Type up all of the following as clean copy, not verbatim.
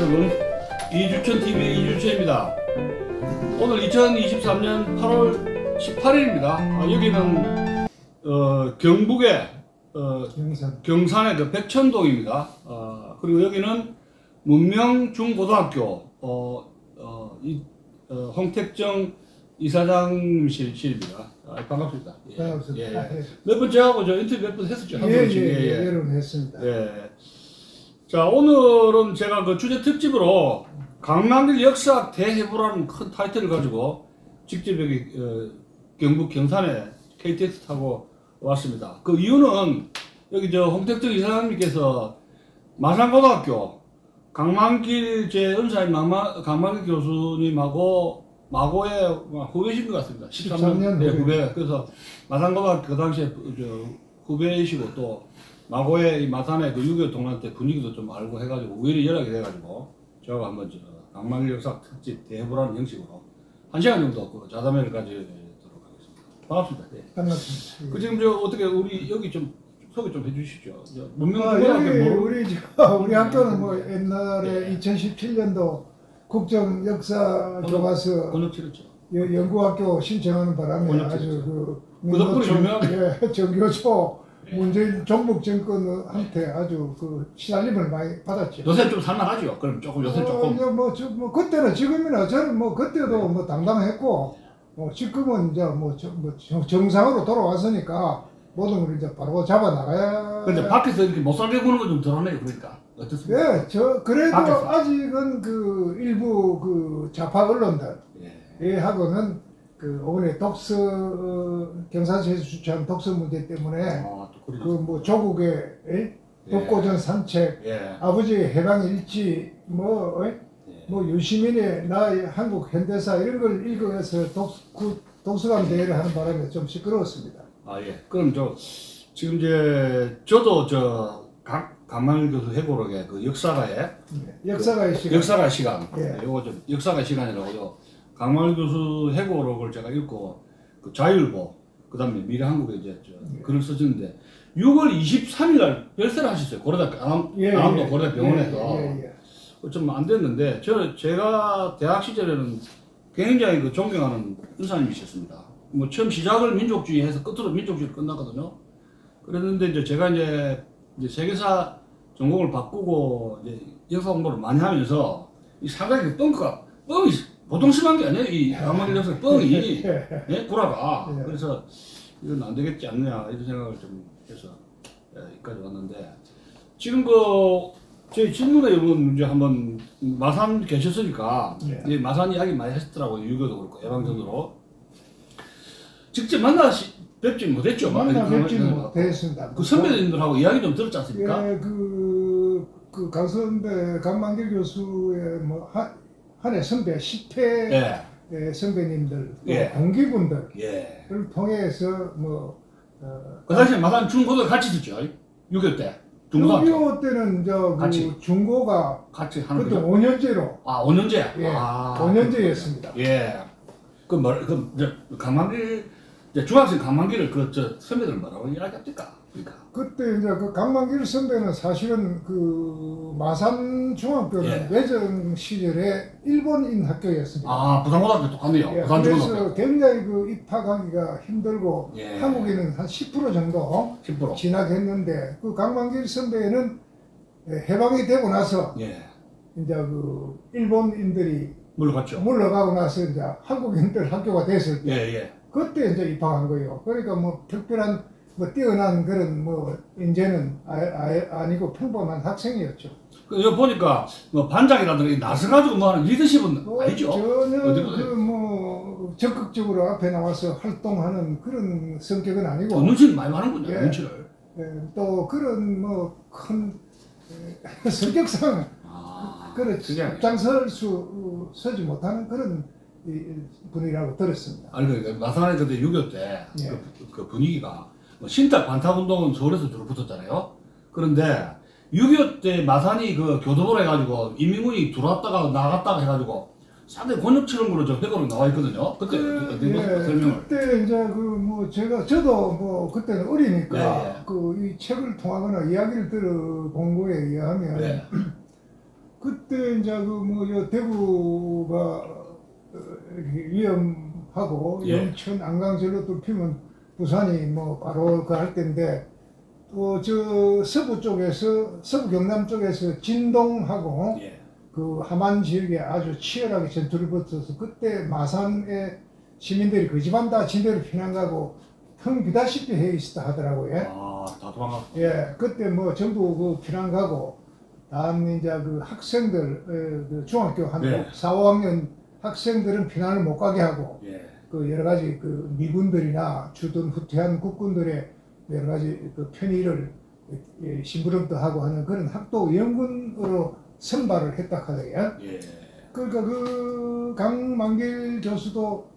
여러분, 이주천 TV의 이주천입니다. 오늘 2023년 8월 18일입니다. 여기는 경북의 경산의 그 백천동입니다. 그리고 여기는 문명중고등학교 홍택정 이사장실입니다. 반갑습니다. 반갑습니다. 몇 번 저하고 저 인터뷰 몇 번 했었죠? 여러 번 했습니다. 자, 오늘은 제가 그 주제 특집으로 강남길 역사 대해부라는 큰 타이틀을 가지고 직접 여기 경북 경산에 KTX 타고 왔습니다. 그 이유는 여기 저 홍택정 이사장님께서 마산고등학교 강만길 제 은사인 강만길 교수님하고 마고의 후배이신 것 같습니다. 13년 네, 후배. 그래서 마산고등학교 그 당시에 후배이시고 또 마고의 마산의 그 6.25 동란 때 분위기도 좀 알고 해가지고 우연히 연락이 돼가지고 저하고 한번 강만길 역사 특집 대해보라는 형식으로 1시간 정도 그 자담회를 가지도록 하겠습니다. 반갑습니다. 네. 반갑습니다. 그 지금 저 어떻게 우리 여기 좀 소개 좀 해주시죠. 우리 학교는 뭐 옛날에 2017년도 국정 역사 교과서 연구학교 신청하는 바람에 아주 그 정교조 문재인 종북 정권한테 아주 그 시달림을 많이 받았죠. 요새 좀 살만하죠. 그럼 조금 요새 조금. 뭐 그때는 지금이나 저는 뭐 그때도 뭐 당당했고 지금은 이제 정상으로 돌아왔으니까 모든 걸 이제 바로 잡아 나가야. 근데 밖에서 이렇게 못 살게 구는 건 좀 덜하네요. 그러니까 어떻습니까? 네, 그래도 밖에서. 아직은 그 일부 그 좌파 언론들 하고는 그 오늘 경산시에서 주최한 독서 문제 때문에 그 뭐 조국의 독고전 산책, 아버지의 해방 일지, 뭐 유시민의 나의 한국 현대사 이런 걸 읽어서 독서관 대회를 하는 바람에 좀 시끄러웠습니다. 그럼 지금 이제 저도 강만길 교수 해고록의 그 역사가의 시간, 요거 좀 역사가의 시간이라고요. 강만길 교수 해고록을 제가 읽고 그 자율보, 그다음에 미래한국에 이제 글을 써주는데 6월 23일 날 별세를 하셨어요. 안암도 고려대 병원에서. 좀 안 됐는데 제가 대학 시절에는 굉장히 그 존경하는 은사님이셨습니다. 뭐 처음 시작을 민족주의 해서 끝으로 민족주의로 끝났거든요. 그랬는데 이제 제가 이제 세계사 전공을 바꾸고 이제 역사 공부를 많이 하면서 이 상당히 뻥이 보통 심한 게 아니에요. 이 강만길 역사 뻥이 구라가. 그래서 이건 안 되겠지 않느냐 이런 생각을 좀 해서 여기까지 왔는데 지금 제 질문에 이제 한번 마산 계셨으니까 마산 이야기 많이 하셨더라고요. 유교도 그렇고 예방전으로 직접 뵙지 못했죠. 뵙지 못했습니다. 그 선배님들하고 이야기 좀 들었지 않습니까? 그 강선배 강만길 교수의 한해 선배 10회 선배님들 동기분들을 통해서 그 당시에 마산 중고도 같이 듣죠. 6.25 때. 6.25 때는 그 중고가 같이 하는 거죠. 5년제로. 5년제. 5년제였습니다. 강만길 중학생 강만길을 선배들 뭐라고 이야기합니까? 그때 이제 그 강만길 선배는 사실은 그 마산 중학교는 외정 시절에 일본인 학교였습니다. 부산고등학교 똑같네요. 그래서 굉장히 그 입학하기가 힘들고 한국에는 한 10% 정도 진학했는데 그 강만길 선배는 해방이 되고 나서 이제 그 일본인들이 물러가고 나서 이제 한국인들 학교가 됐을 때 그때 이제 입학한 거예요. 그러니까 뭐 특별한 뛰어난 그런 인재는 아니고 평범한 학생이었죠. 여기 보니까 반장이라든가 나서가지고 하는 리더십은 아니죠? 전혀 적극적으로 앞에 나와서 활동하는 그런 성격은 아니고. 눈치는 많이 하는군요. 눈치를. 또 그런 큰 성격상 앞장서지 못하는 그런 분이라고 들었습니다. 그러니까 마산에 그때 6.25 때 그 분위기가 신탁 반탁운동은 서울에서 주로 붙었잖아요. 그런데 6.25 때 마산이 그 교도보로 해가지고 인민군이 들어왔다가 나갔다가 해가지고 상당히 곤욕치는 거로 회고록 나와 있거든요. 그때 설명을. 그때 이제 저도 그때는 어리니까 이 책을 통하거나 이야기를 들어본 거에 의하면 그때 이제 대구가 이렇게 위험하고 영천 안강절로 뚫히면 부산이 바로 그 할 때인데 또 저 서부 경남 쪽에서 진동하고 그 함안 지역에 아주 치열하게 전투를 벌여서 그때 마산의 시민들이 그 집안 다 진도를 피난 가고 텅 비다시피 해 있었다 하더라고요. 다 도망가. 그때 전부 그 피난 가고 다음 이제 그 학생들 그 중학교 한 4, 5학년 학생들은 피난을 못 가게 하고 그 여러 가지 그 미군들이나 주둔 후퇴한 국군들의 여러 가지 그 편의를 심부름도 하고 하는 그런 학도 연군으로 선발을 했다 하더라고요. 그러니까 그 강만길 교수도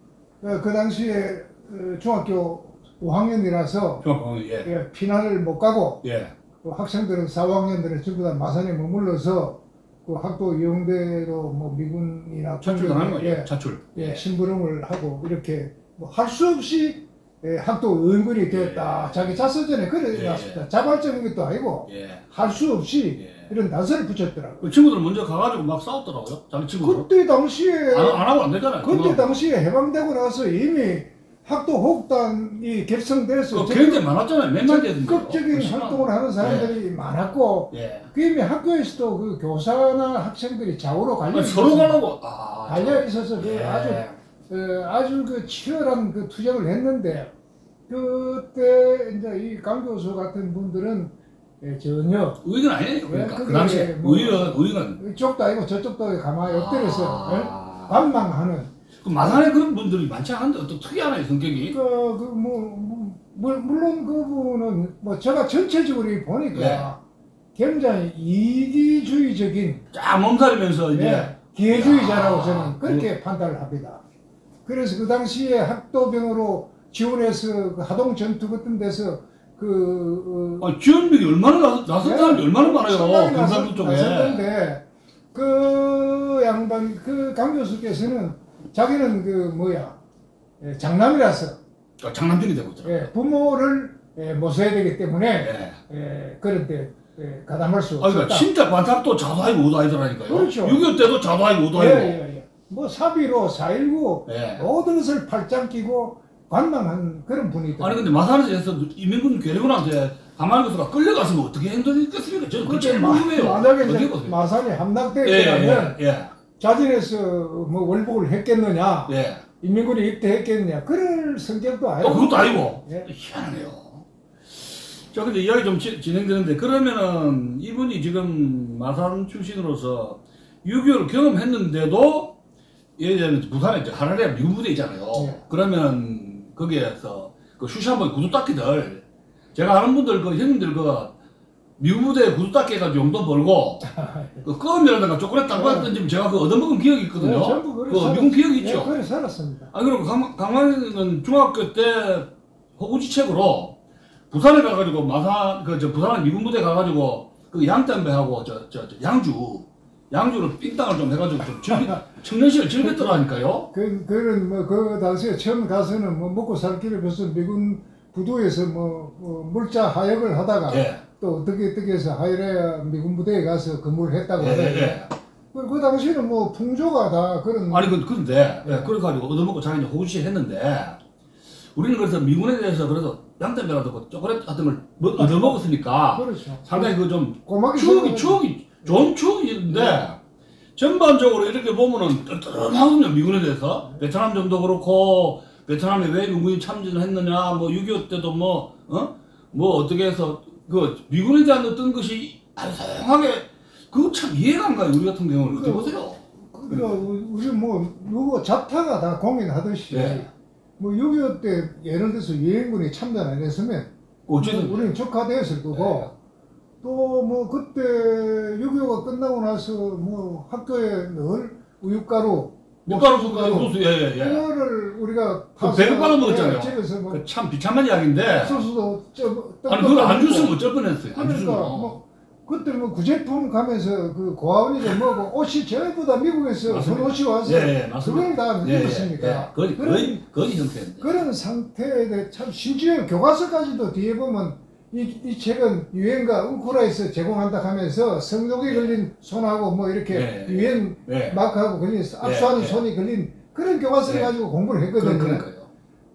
그 당시에 중학교 5학년이라서 피난을 못 가고 그 학생들은 4, 5학년들은 전부 다 마산에 머물러서 그 학도 이용대로 미군이나 차출당하는 거예요. 차출. 심부름을 하고 이렇게 할 수 없이 학도 의원군이 되었다. 자기 자서전에 그래 놨습니다. 자발적인 것도 아니고 할 수 없이 이런 단서를 붙였더라고요. 그 친구들은 먼저 가가지고 막 싸웠더라고요. 자기 친구들. 그때 당시에 안 하고 안 되잖아요. 그때 당시에 해방되고 나서 이미 학도 호국단이 결성돼서 굉장히 많았잖아요. 몇만 대 적극적인 활동을 하는 사람들이 많았고 그 이미 학교에서도 그 교사나 학생들이 좌우로 갈려 있었어요. 서로 가려고 갈려 있어서 아주 그 치열한 그 투쟁을 했는데 그때 이제 이 강 교수 같은 분들은 전혀 의견 아니에요. 그러니까 그 당시에 의견 이쪽도 아니고 저쪽도 가만히 엎드려서 관망하는. 그 마산에 그런 분들이 많지 않은데 어떤 특이하나요 성격이? 물론 그분은 제가 전체적으로 보니까 굉장히 이기주의적인 몸살이면서 이제 기회주의자라고 저는 그렇게 판단을 합니다. 그래서 그 당시에 학도병으로 지원해서 그 하동 전투 같은 데서 지원병이 얼마나 나선 사람이 얼마나 많아요. 경상도 쪽에. 나섰는데 그 양반 강 교수께서는 자기는 장남이라서 장남들이 되고 있잖아요. 부모를 모셔야 되기 때문에 그런데 가담할 수 없었다. 그러니까 진짜 관탁도 자도하고 오도하더라니까요. 그렇죠. 6.25 때도 자도하고 오도하고. 사비로 4.19 모든 것을 팔짱 끼고 관망한 그런 분이더라고요. 아니 근데 마산에서 이민군 괴뢰군한테 강만길 교수가 끌려갔으면 어떻게 행동했겠습니까? 저는 그게 제일 궁금해요. 만약에 마산이 함락되었다면 자진해서 월북을 했겠느냐, 인민군이 입대했겠느냐, 그럴 성격도 아니고. 그것도 아니고. 희한하네요. 자, 근데 이야기 좀 진행되는데, 그러면은 이분이 지금 마산 출신으로서 6.25를 경험했는데도, 예를 들면 부산에 이제 하나리아 미군 부대 있잖아요. 그러면 거기에서 그 슈샤머의 구두닦이들, 제가 아는 분들, 형님들 미군 부대 구두닦이 해가지고 용돈 벌고, 껌이라든가 초콜릿 딱 받았던 제가 얻어먹은 기억이 있거든요. 미군 기억이 있죠. 그래 살았습니다. 그리고 강만은 중학교 때 호구지책으로 부산에 가가지고 부산 미군 부대 가가지고 양담배하고 양주를 삥땅을 좀 해가지고 좀 청년시를 즐겼더라니까요. 그 당시에 처음 가서는 먹고 살 길을 벌써 미군 부두에서 물자 하역을 하다가 또 어떻게 해서 하이레아 미군 부대에 가서 근무를 했다고 하는데 그 당시에는 풍조가 다 그런. 아니 그런데 그래가지고 얻어먹고 자기는 호구지책 했는데 우리는 그래서 미군에 대해서 그래서 양담배라든가 초콜릿 같은 걸 얻어먹었으니까 그렇죠. 상당히 추억이 좋은 추억인데 전반적으로 이렇게 보면은 뜨뜻하거든요. 미군에 대해서 베트남전도 그렇고 베트남에 왜 미군이 참전을 했느냐 6.25 때도 어떻게 해서 미군에 대한 어떤 것이 다양하게 그거 참 이해가 안 가요. 우리 같은 경우는 어떻게 보세요? 우리 누구 자타가 다 공인하듯이 6.25 때 예를 들어서 유엔군이 참전 안 했으면 우리는 적화되었을 거고 또 그때 6.25가 끝나고 나서 학교에 늘 우유가루 소스 그거를 우리가 배급 받아 먹었잖아요. 집에서 참 비참한 이야기인데 소스도 아니 그걸 안 줬으면 어쩔 뻔했어요. 그러니까 그때 구제품 가면서 고아원이도 옷이 전부 다 미국에서 옷이 와서 그걸 다 입었으니까 거의 형태인데 그런 상태에 참 심지어 교과서까지도 뒤에 보면 이 책은 유엔과 웅쿠라에서 제공한다 하면서 성적에 걸린 손하고 뭐 이렇게 유엔 마크하고 걸린 압수하는 손이 걸린 그런 교과서를 가지고 공부를 했거든요.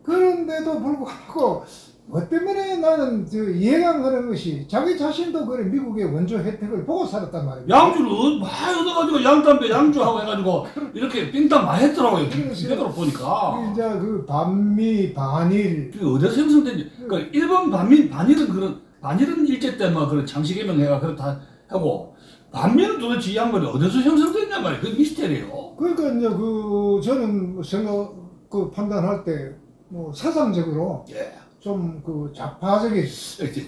그런데도 불구하고 뭐 때문에 나는 이해가 안 가는 것이 자기 자신도 그래 미국의 원조 혜택을 보고 살았단 말이에요. 양주를 많이 얻어가지고 양담배 양주하고 해가지고 이렇게 빙담 많이 했더라고요. 기대로 보니까. 이제 그 반미 반일. 그게 어디서 형성된지. 그러니까 일본 반일은 일제 때 뭐 그런 장시개명해가 그렇다 하고 반미는 도대체 이 양반이 어디서 형성됐냐 말이에요. 그 미스테리예요. 그러니까 이제 저는 생각 판단할 때 뭐 사상적으로. 좀 좌파적인.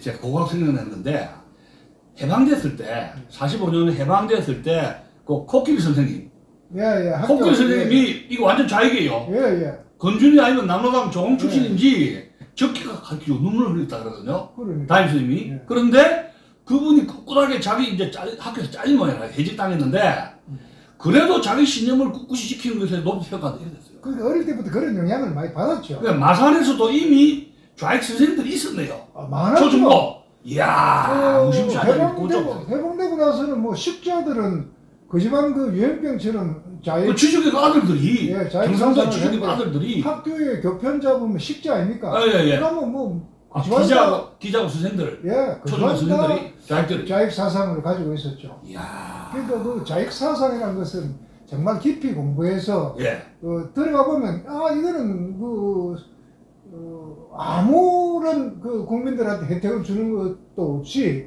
제가 고각 생각났는데 해방됐을 때 45년 해방됐을 때 그 코끼리 선생님 코끼리 선생님이 이거 완전 좌익이에요. 건준이 아니면 남로당 조공 출신인지 적기가 가르치고 눈물을 흘렸다 그러거든요. 담임 선생님이. 그런데 그분이 꿋꿋하게 자기 이제 학교에서 잘린 모양이라 해직당했는데 그래도 자기 신념을 꿋꿋이 지키는 것에 높이 평가가 됐어요. 그러니까 어릴 때부터 그런 영향을 많이 받았죠. 그러니까 마산에서도 이미 좌익 선생님들이 있었네요. 많았죠. 초중고. 이야, 무심시하게 해방되고 나서는 뭐 식자들은 그 집안 그 유행병처럼 그 주주교 아들들이 경상도 주주교 아들들이 학교에 교편 잡으면 식자 아닙니까? 그러면 뭐 기자고 선생들, 초중고 선생들이 좌익 사상을 가지고 있었죠. 이야. 그러니까 그 좌익 사상이라는 것은 정말 깊이 공부해서 들어가 보면 이거는 아무런 국민들한테 혜택을 주는 것도 없이,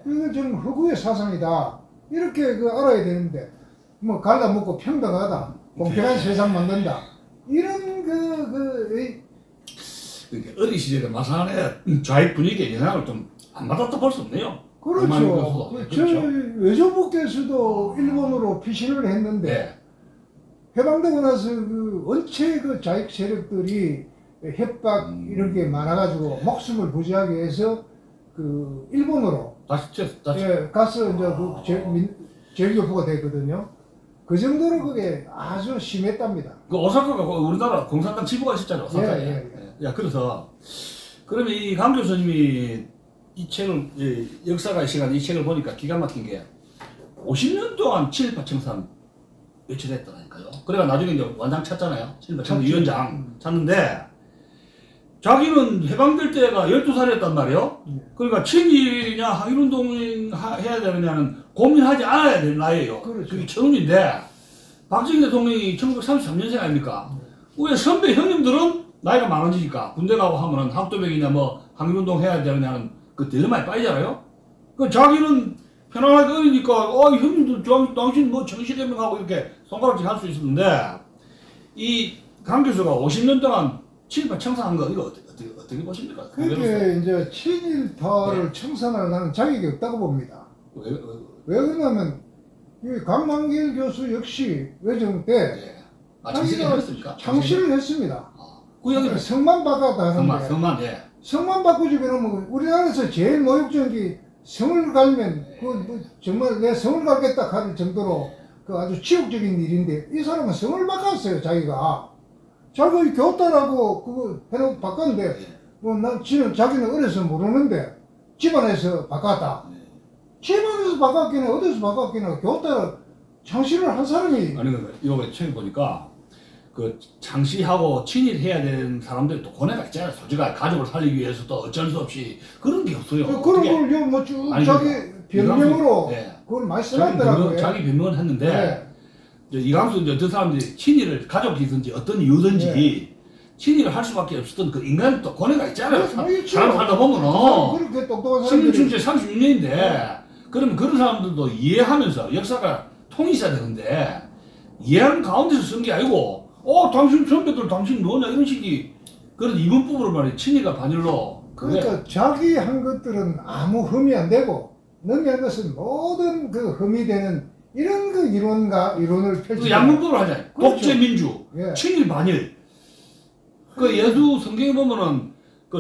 이거 좀 허구의 사상이다. 이렇게 알아야 되는데, 뭐, 갈라먹고 평등하다. 공평한 세상 만든다. 이런 어린 시절에 마산의 좌익 분위기에 영향을 좀 안 받았다 볼 수 없네요. 그렇죠. 저희 외교부께서도 일본으로 피신을 했는데, 해방되고 나서 원체 좌익 세력들이 협박 이런 게 많아가지고 목숨을 부지하기 위해서 일본으로 가서 이제 제일교포가 됐거든요. 그 정도로 그게 아주 심했답니다. 그 오사카가 우리나라 공산당 지부가 있었잖아요. 오사카에. 그래서 그러면 이 강 교수님이 이 책을 역사가의 시간 이 책을 보니까 기가 막힌 게 50년 동안 친일파 청산 외쳐냈다니까요. 그래가 나중에 이제 완장 찾잖아요. 친일파 청산 위원장 찾는데. 자기는 해방될 때가 12살이었단 말이에요. 그러니까 친일이냐 항일운동 해야 되느냐는 고민하지 않아야 될 나이에요. 그게 처음인데 박정희 대통령이 1933년생 아닙니까? 우리 선배 형님들은 나이가 많아지니까 군대 가고 하면은 학도병이냐 뭐 항일운동 해야 되느냐는 그 딜레마에 빠지잖아요. 그 자기는 편안하게 어리니까 형님들 당신 뭐 정시개명하고 이렇게 손가락질 할 수 있었는데 이 강 교수가 50년 동안 친일파 청산한 거 이거 어떻게 보십니까? 그게 이제 친일파를 청산할 나는 자격이 없다고 봅니다. 왜 그러냐면 이 강만길 교수 역시 외정 때 창시를 했습니다. 성만 바꿨다 하는데 성만 바꾸지 그러면 우리나라에서 제일 모욕적인 게 성을 갈면 정말 내 성을 갈겠다 할 정도로 아주 치욕적인 일인데 이 사람은 성을 바꿨어요. 자기가 교딸하고 그거 해놓고 바꿨는데 자기는 어려서 모르는데 집안에서 바꿨다. 집안에서 바꿨기는 어디서 바꿨기는 교딸을 창시를 한 사람이. 아니 이거 책을 보니까 그 창시하고 친일해야 되는 사람들이 또 고뇌가 있잖아요. 솔직히 가족을 살리기 위해서 또 어쩔 수 없이 그런 게 없어요. 그런 걸 뭐 쭉 자기 변명으로 그걸 많이 써놨더라고요. 자기 변명을 했는데 이강수 이제 저 사람들이 친일을 가족이든지 어떤 이유든지 친일을 할 수밖에 없었던 그 인간은 또 고뇌가 있잖아요. 사람 살다 보면은 그렇게 똑똑한 사람들이 생일춘제 36년인데 그러면 그런 사람들도 이해하면서 역사가 통이 있어야 되는데 이해하는 가운데서 쓴 게 아니고 당신 선배들 당신 뭐냐 이런 식이 그런 이분법으로 말이야 친일과 반일로 그러니까 자기 한 것들은 아무 흠이 안 되고 남이 한 것은 모든 흠이 되는 이런 이론을 펼치고 양문법을 하잖아요. 그렇죠. 독재민주, 친일 반일. 예수 성경에 보면은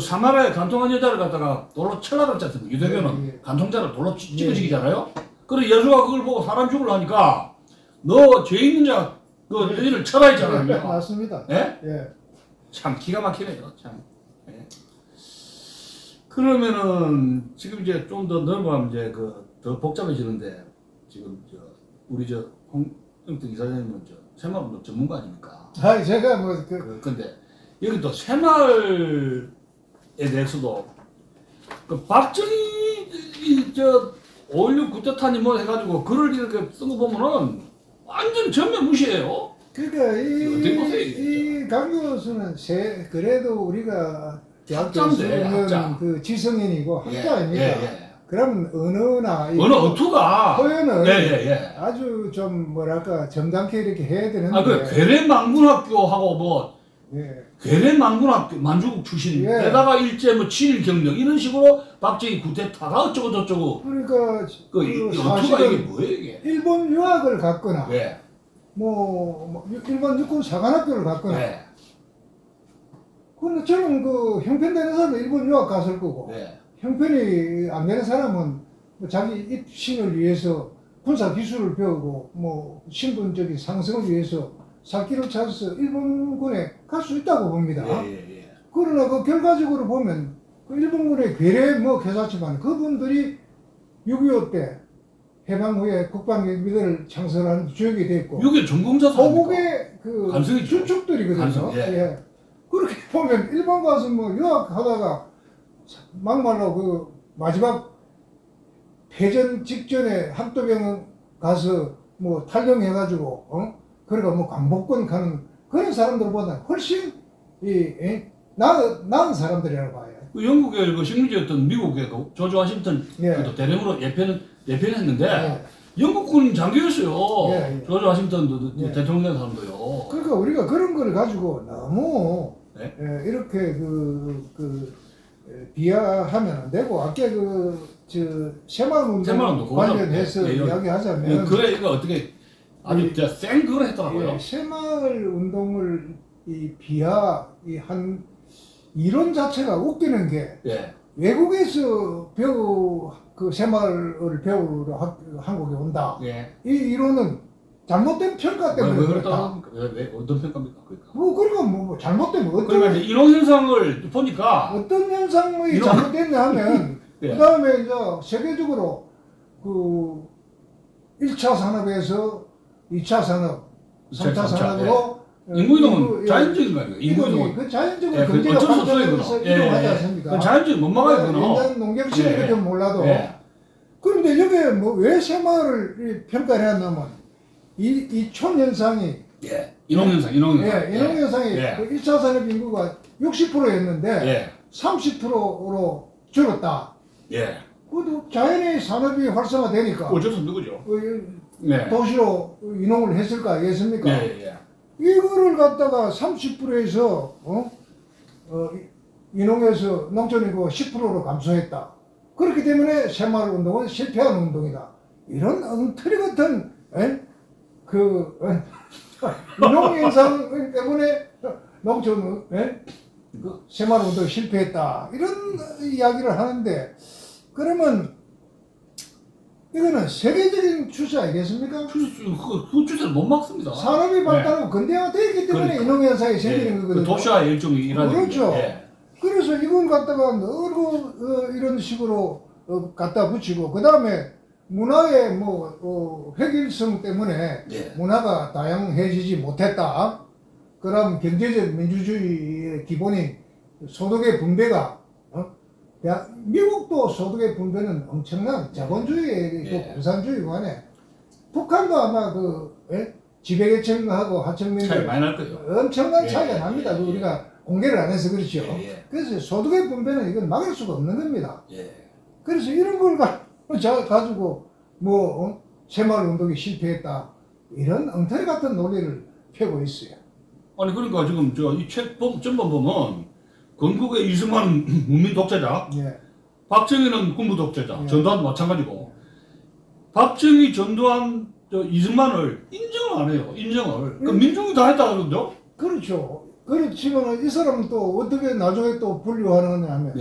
사마라에 간통한 여자를 갖다가 돌로 쳐라 그랬지 않습니까? 유대교는 간통자를 돌로 찍어지기잖아요. 그래서 예수가 그걸 보고 사람 죽으려 하니까 너 죄 있는 자 너희를 쳐라 했잖아요. 맞습니다. 예? 참 기가 막히네요. 참. 그러면은 지금 이제 좀 더 넘어가면 이제 더 복잡해지는데 지금 우리 홍영택 이사장님은 새마을운동 전문가 아닙니까? 아, 제가 뭐 근데 여기 또 새마을에 대해서도 박정희 5.16 쿠데타니 뭐 해가지고 글을 이렇게 쓴 거 보면은 완전 전면 무시해요. 그러니까 이 강교수는 그래도 우리가 대학교에서는 그 지성인이고 학자 아닙니까? 그럼 언어투가 표현을 아주 좀 뭐랄까 정당케 이렇게 해야 되는데. 그 괴뢰망군학교하고 뭐 괴뢰망군학교 만주국 출신 게다가 일제 뭐 친일 경력 이런 식으로 박정희 쿠데타가 어쩌고 저쩌고. 그러니까 언어투가 이게 뭐예요 이게? 일본 유학을 갔거나 뭐 일본 육군 사관학교를 갔거나. 근데 저는 형편 되는 사람은 일본 유학 갔을 거고. 형편이 안 되는 사람은 뭐 자기 입신을 위해서 군사 기술을 배우고 뭐 신분적인 상승을 위해서 살 길을 찾아서 일본군에 갈 수 있다고 봅니다. 그러나 결과적으로 보면 일본군의 괴뢰 뭐 개사치만 그분들이 6.25 때 해방 후에 국방개비대를 창설하는 주역이 됐고 6.25 전공자 고국의 주축들이거든요. 그렇게 보면 일본 가서 뭐 유학하다가 막말로 마지막 패전 직전에 학도병 가서 뭐 탈영해가지고 그러니까 뭐 광복군 가는 그런 사람들보다 훨씬 나은 사람들이라고 봐요. 영국의 식민지였던 미국의 조지 워싱턴 대령으로 예편했는데 영국군 장교였어요. 조지 워싱턴도 대통령 된 사람도요. 그러니까 우리가 그런 걸 가지고 너무 이렇게 비하하면 안 되고 아까 새마을운동 관련해서 이야기하자면 그래 이거 어떻게 아주 센 그걸 했더라고요. 새마을운동을 한 이론 자체가 웃기는 게 외국에서 새마을을 배우러 한국에 온다. 이 이론은 잘못된 평가 때문에 그렇다. 왜 어떤 평가입니까? 그러니까 뭐 잘못되면 그러니까 이런 현상을 보니까 어떤 현상이 잘못됐냐 하면 그 다음에 이제 세계적으로 1차 산업에서 2차 산업, 3차 산업으로 인구이동은 자연적인 거 아니에요? 인구이동은 그 자연적으로 경제가 발전해서 이동하지 않습니까? 자연적인 못 막아야 되나? 옛날 농경 시대에 좀 몰라도 그런데 여기에 뭐 왜 새마을을 평가를 했냐면 이 촌현상이 인홍현상이 그 1차 산업 인구가 60%였는데 30%로 줄었다. 그것도 자연의 산업이 활성화되니까 어쩔 수 없는 거죠. 도시로 인홍을 했을까 아니겠습니까? 이거를 갖다가 30%에서 인홍해서 농촌인구 10%로 감소했다. 그렇기 때문에 새마을운동은 실패한 운동이다. 이런 엉터리 같은 인홍현상 때문에 농촌 새마을운동이 실패했다. 이런 이야기를 하는데 그러면 이거는 세계적인 추세 아니겠습니까? 그 추세를 못 막습니다. 산업이 발달하고 근대화되기 때문에 인홍현상이 생기는 거거든요. 도시화의 일종이 일하는 그렇죠. 그래서 이건 갖다가 너무 이런 식으로 갖다 붙이고 그 다음에 문화의 획일성 때문에 문화가 다양해지지 못했다. 그럼 경제적 민주주의의 기본인 소득의 분배가 미국도 소득의 분배는 엄청난 자본주의의 공산주의 관에 북한도 아마 지배계층하고 하층민들 차이 많이 날 거예요. 엄청난 차이가 납니다. 우리가 공개를 안 해서 그렇죠. 그래서 소득의 분배는 이건 막을 수가 없는 겁니다. 그래서 이런 걸 가지고 새마을운동이 실패했다 이런 엉터리 같은 논리를 펴고 있어요. 아니 그러니까 지금 이 책 전반 보면 건국의 이승만 문민 독재자, 박정희는 군부 독재자, 전두환도 마찬가지고 박정희, 전두환, 이승만을 인정을 안 해요. 그러니까 민중이 다 했다 그러죠? 그렇죠. 그렇지만 이 사람은 또 어떻게 나중에 또 분류하느냐 하면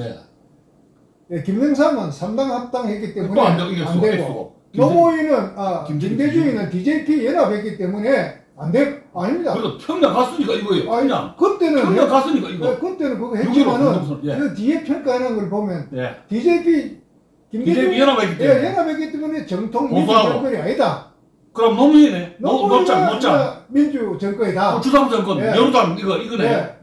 김영삼은 3당 합당했기 때문에 안 되고 노무현은 김대중이는 DJP 연합했기 때문에 안 되고 아닙니다. 그래도 평양 갔으니까 이거예요. 평양. 그때는 평양 갔으니까 이거. 그때는 그거 했지만은 예. 그 뒤에 평가하는 걸 보면 예. DJP DJP 연합했기 때문에. 예, 연합했기 때문에 정통 민주 정권이 아니다. 그럼 노무현이네. 노짱. 민주 정권이다. 주사부 정권, 예. 여루당 이거네. 예.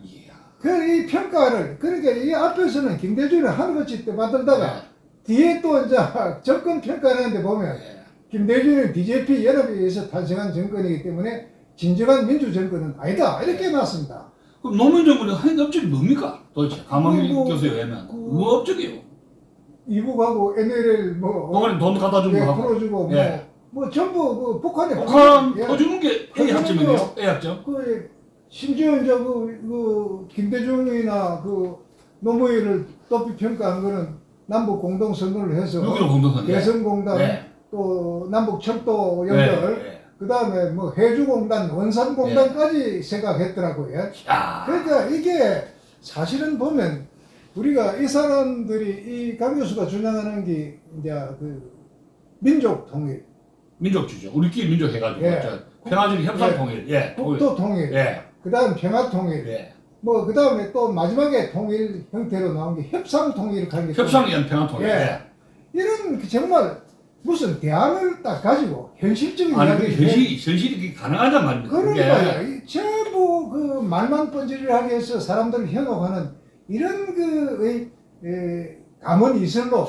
이 평가를 그러니까 이 앞에서는 김대중이 한것이 때 만들다가 예. 뒤에 또 이제 정권 평가하는데 보면 예. 김대중은 DJP 연합에 의해서 탄생한 정권이기 때문에 진정한 민주 정권은 아니다 이렇게 놨습니다. 그럼 노무현 정권이 한 업적이 뭡니까? 도대체 강만길 뭐, 교수에 의하면 뭐 업적이에요? 이북하고 NLL 뭐 북한에 돈 갖다 주는 예, 거 하고. 풀어주고 예. 뭐 전부 그 북한에 북한 예. 퍼주는 게 A 학점이네요. A 학점. 그 심지어 이제 그 김대중이나 그 노무현을 높이 평가한 거는 남북 공동 선언을 해서 6.15 공동선언. 개성공단 예. 또 남북 척도 연결 예. 그 다음에 뭐 해주공단 원산공단까지 생각했더라고요. 야. 그러니까 이게 사실은 보면 우리가 이 사람들이 이 강 교수가 주장하는 게 이제 그 민족 통일, 민족주의죠. 우리끼리 민족 해가지고 예. 평화주의 협상 통일. 예. 국도 통일, 예. 그 다음 평화 통일, 예. 뭐 그 다음에 또 마지막에 통일 형태로 나온 게 협상 통일을 가는 게 협상위원 평화 통일. 예. 이런 정말 무슨 대안을 딱 가지고 현실적인 아니 그 이야기를 현실이 가능하단 말입니다. 그러니까요. 이 전부 그 말만 번지르하게 해서 사람들을 현혹하는 이런 그 감언 이설로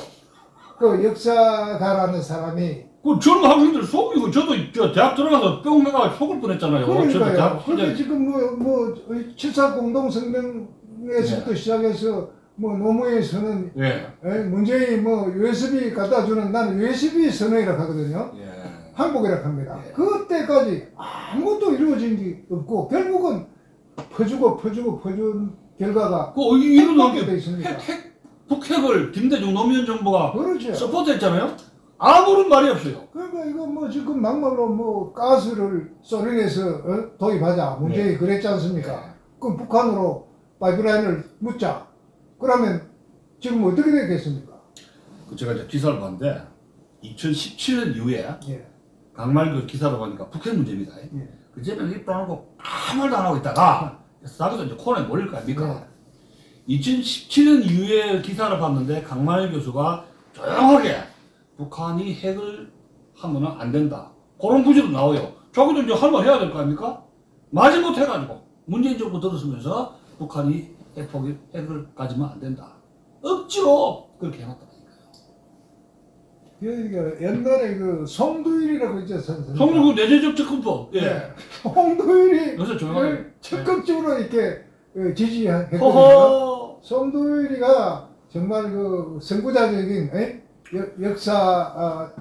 그 역사가라는 사람이 그 젊은 학생들 속이고 저도 저 대학 들어가서 뿅 내가 속을 뻔했잖아요. 그러니까요. 근데 지금 뭐 7.4 공동성명에서부터 시작해서 뭐 노무현 선언, 예. 문재인이 뭐 USB 갖다 주는 나는 USB 선언이라고 하거든요. 예. 항복이라고 합니다. 예. 그때까지 아무것도 이루어진 게 없고 결국은 퍼준 결과가 이런 돼 있습니다. 북핵을 김대중 노무현 정부가 그렇죠. 서포트했잖아요. 아무런 말이 없어요. 그러니까 이거 뭐 지금 막말로 뭐 가스를 소련에서 도입하자 문재인이 네. 그랬지 않습니까? 그럼 북한으로 파이프라인을 묻자. 그러면 지금 어떻게 되겠습니까? 제가 이제 기사를 봤는데 2017년 이후에 예. 강말교 기사를 보니까 북핵 문제입니다. 예. 그 제명 입당하고 아무 말도 안 하고 있다가 자기도 이제 코너에 몰릴 거 아닙니까? 2017년 이후에 기사를 봤는데 강만일 교수가 조용하게 북한이 핵을 하면은 안 된다. 그런 구절도 나와요. 저기도 이제 할 말 해야 될 거 아닙니까? 마지못해 가지고 문재인 정부 들었으면서 북한이 핵을 가지면 안 된다. 억지로 그렇게 해놨다니까요. 그러니까 옛날에 그 송두일이라고 있죠, 선생님. 송두일 내재적 접근법. 예. 네. 송두일이 요새 조용하게. 적극적으로 이렇게 지지했거든요. 허허. 송두일이가 정말 그 선구자적인 역사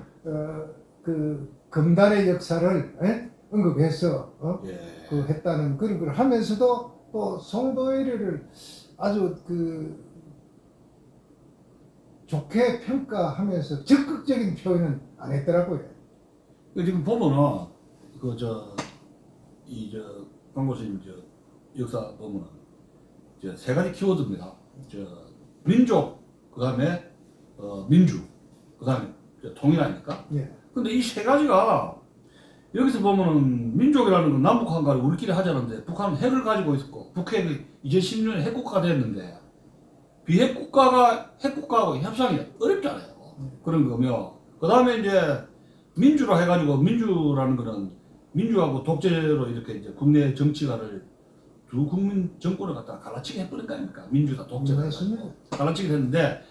그 검단의 역사를 언급해서 예. 그 했다는 그런 걸 하면서도 또 송도일이를 아주 그 좋게 평가하면서 적극적인 표현은 안 했더라고요. 지금 보면은 강고수님 역사 보면은 세 가지 키워드입니다. 민족, 그다음에 민주, 그다음에 통일 아닙니까? 예. 근데 이 세 가지가 여기서 보면은 민족이라는 건 남북한 간에 우리끼리 하자는데 북한은 핵을 가지고 있었고 북핵이 2016년에 핵국가가 됐는데 비핵 국가하고 협상이 어렵잖아요. 그런 거며 그다음에 이제 민주로 해가지고 민주라는 거는 민주하고 독재로 이렇게 이제 국내 정치가를 두 국민 정권을 갖다가 갈라치게 해버린 거 아닙니까? 민주다 독재다 해가지고 갈라치게 했는데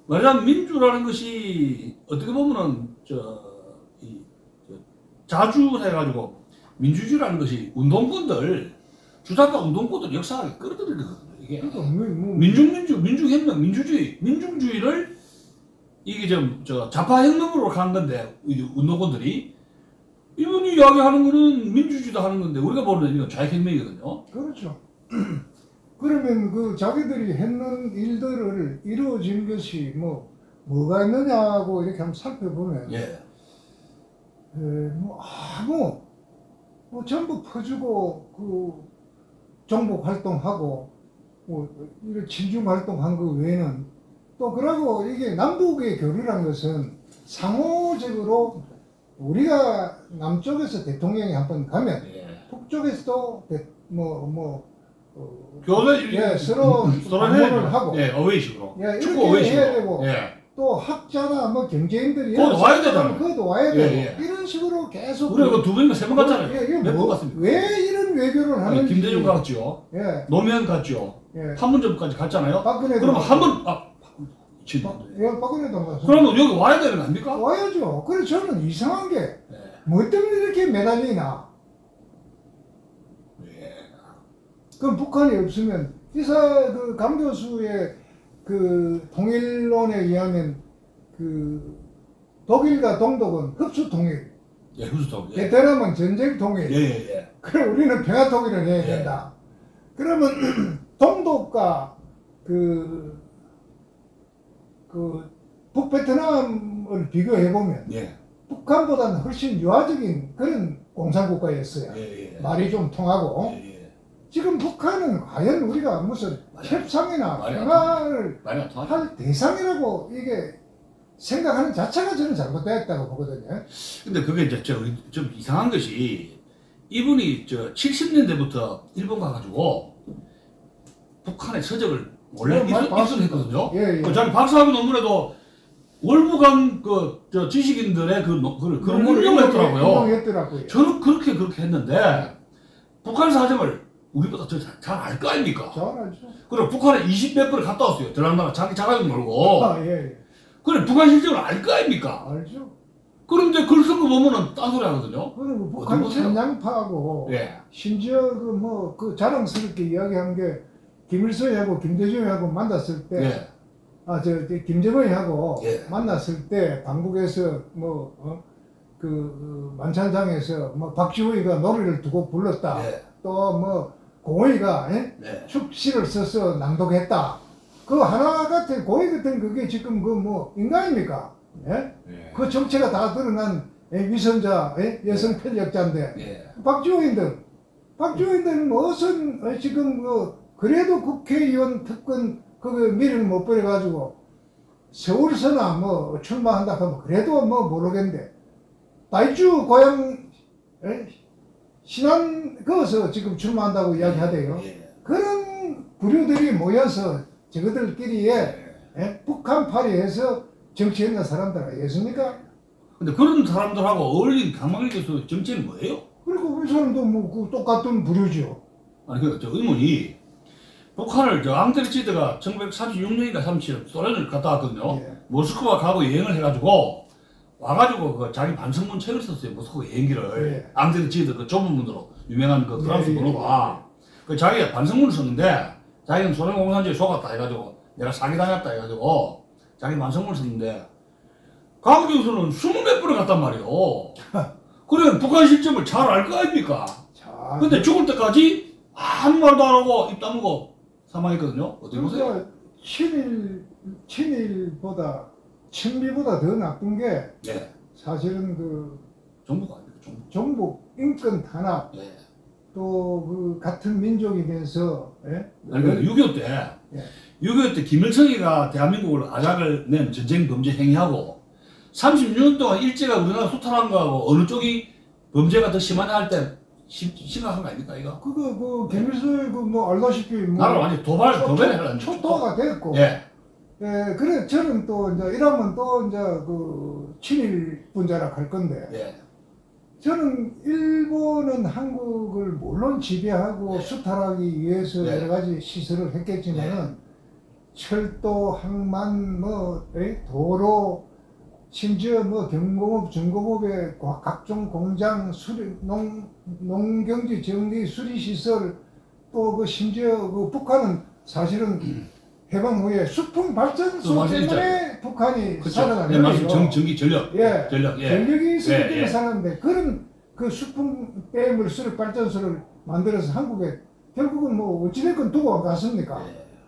말하자면 민주라는 것이 어떻게 보면은 자주 해가지고 민주주의라는 것이 운동권들 주사파 운동권들 역사하게 끌어들이거든요. 이게 민중혁명, 민중주의를 이게 좌파혁명으로 간 건데 운동권들이 이분이 이야기하는 거는 민주주의다 하는 건데 우리가 보는 이건 좌익혁명이거든요. 그렇죠. 그러면 그 자기들이 했는 일들을 이루어진 것이 뭐가 있느냐고 이렇게 한번 살펴보면 전부 퍼주고 그 정복 활동하고 이런 친중 활동한 거 외에는 또 그러고 이게 남북의 교류란 것은 상호적으로 우리가 남쪽에서 대통령이 한번 가면 북쪽에서도 교대 서로 방문을 하고 어웨이식으로 축구 이렇게 어웨이식으로 해야 되고 또 학자나 경제인들이 그것도 와야 되잖아요. 그것도 와야 되고 이런 식으로 계속 우리가 그 두 번인가 세 번 갔잖아요. 몇 번 갔습니까? 왜 이런 외교를 하는지 김대중 갔죠. 노무현 갔죠. 판문점까지 갔잖아요. 그러면 한번 박근혜도 안 갔어요. 그러면 여기 와야 되는 거 아닙니까? 와야죠. 그래서 저는 이상한 게 뭐 때문에 이렇게 매달리나. 그럼 북한이 없으면 강 교수의 그 통일론에 의하면 그 독일과 동독은 흡수 통일, 흡수 통일. 베트남은 전쟁 통일. 그럼 우리는 평화 통일을 해야 된다. 그러면 동독과 그 북베트남을 비교해 보면 북한보다는 훨씬 유화적인 그런 공산국가였어요. 말이 좀 통하고. 지금 북한은 과연 우리가 무슨 협상이나 평화를 할 대상이라고 이게 생각하는 자체가 저는 잘못되었다고 보거든요. 근데 그게 이제 좀 이상한 것이 이분이 70년대부터 일본 가가지고 북한의 서적을 몰래 입수했거든요. 자기 박사학위 논문에도 월북한 지식인들의 그런 걸 인용했더라고요. 저는 그렇게 했는데 북한 사정을 우리보다 더 잘 알 거 아닙니까? 잘 알죠. 그래 북한에 20몇 번을 갔다 왔어요. 들어간다가 자기 자가용 놀고. 그래 북한 실정을 알 거 아닙니까? 알죠. 그런데 글 쓴 거 보면은 딴소리 하거든요. 그리고 북한 천냥파하고 심지어 자랑스럽게 이야기한 게 김일성하고 김대중하고 만났을 때 김정은하고 만났을 때 방북에서 만찬장에서 박지호이가 노래를 두고 불렀다. 또 고의가 축시를 써서 낭독했다. 그 하나 같은 고의 같은 그게 지금 인간입니까? 그 정체가 다 드러난 위선자 여성 편력자인데 박지호인들 무슨 지금 그래도 국회의원 특권 미를 못 버려가지고 서울서나 출마한다 하면 그래도 모르겠는데 다이주 고향 신안 거기서 지금 출마한다고 이야기하대요. 그런 부류들이 모여서 저것들끼리에 북한파리에서 정치했는 사람들 아니겠습니까? 근데 그런 사람들하고 어울린 강만일 교수 정치는 뭐예요? 그리고 우리 사람도 똑같은 부류죠. 아니 저 의문이 북한을 앙드레치드가 1936년인가 37년 소련을 갔다 왔거든요. 모스크바 가고 여행을 해가지고 와가지고 자기 반성문 책을 썼어요. 모스크바 여행기를. 앙드레치드 그 좁은 문으로 유명한 프랑스 번호가 자기가 반성문을 썼는데 자기는 소련 공산주의에 속았다 해가지고 내가 사기당했다 해가지고 자기 반성문을 썼는데 강 교수는 20몇 번을 갔단 말이에요. 그래 북한 실정을 잘 알 거 아닙니까? 근데 죽을 때까지 아무 말도 안 하고 입 다물고 사망했거든요. 어떻게 보세요? 친미보다 더 나쁜 게 사실은 정부가 아닙니까? 정부 인권 탄압 또 같은 민족이면서 아니 6.25 때 김일성이가 대한민국을 아작을 낸 전쟁 범죄 행위하고 36년 동안 일제가 우리나라 수탈한 거하고 어느 쪽이 범죄가 더 심하냐 할 때 심각한 거 아닙니까 이거? 김일성 알다시피 나를 완전 도발을 초토화가 됐고 그래 저는 또 이제 이러면 또 이제 친일분자라 할 건데 저는 일본은 한국을 물론 지배하고 수탈하기 위해서 여러 가지 시설을 했겠지만은 철도, 항만, 도로, 심지어 경공업, 중공업의 각종 공장, 농경지 정리 수리시설, 또 심지어 북한은 사실은 해방 후에 수풍 발전소 때문에 북한이 살아나는 거예요. 전기, 전력이 있었기 때문에 살았는데 그런 수풍 댐을 수력 발전소를 만들어서 한국에 결국은 어찌됐건 두고 갔습니까?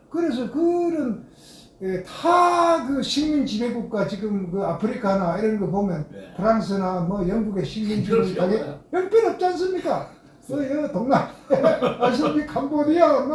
그래서 그런 타 식민 지배국가 지금 아프리카나 이런 거 보면 프랑스나 영국의 식민 지배국가에 형편없지 않습니까? 동남아, 아시다시피 캄보디아,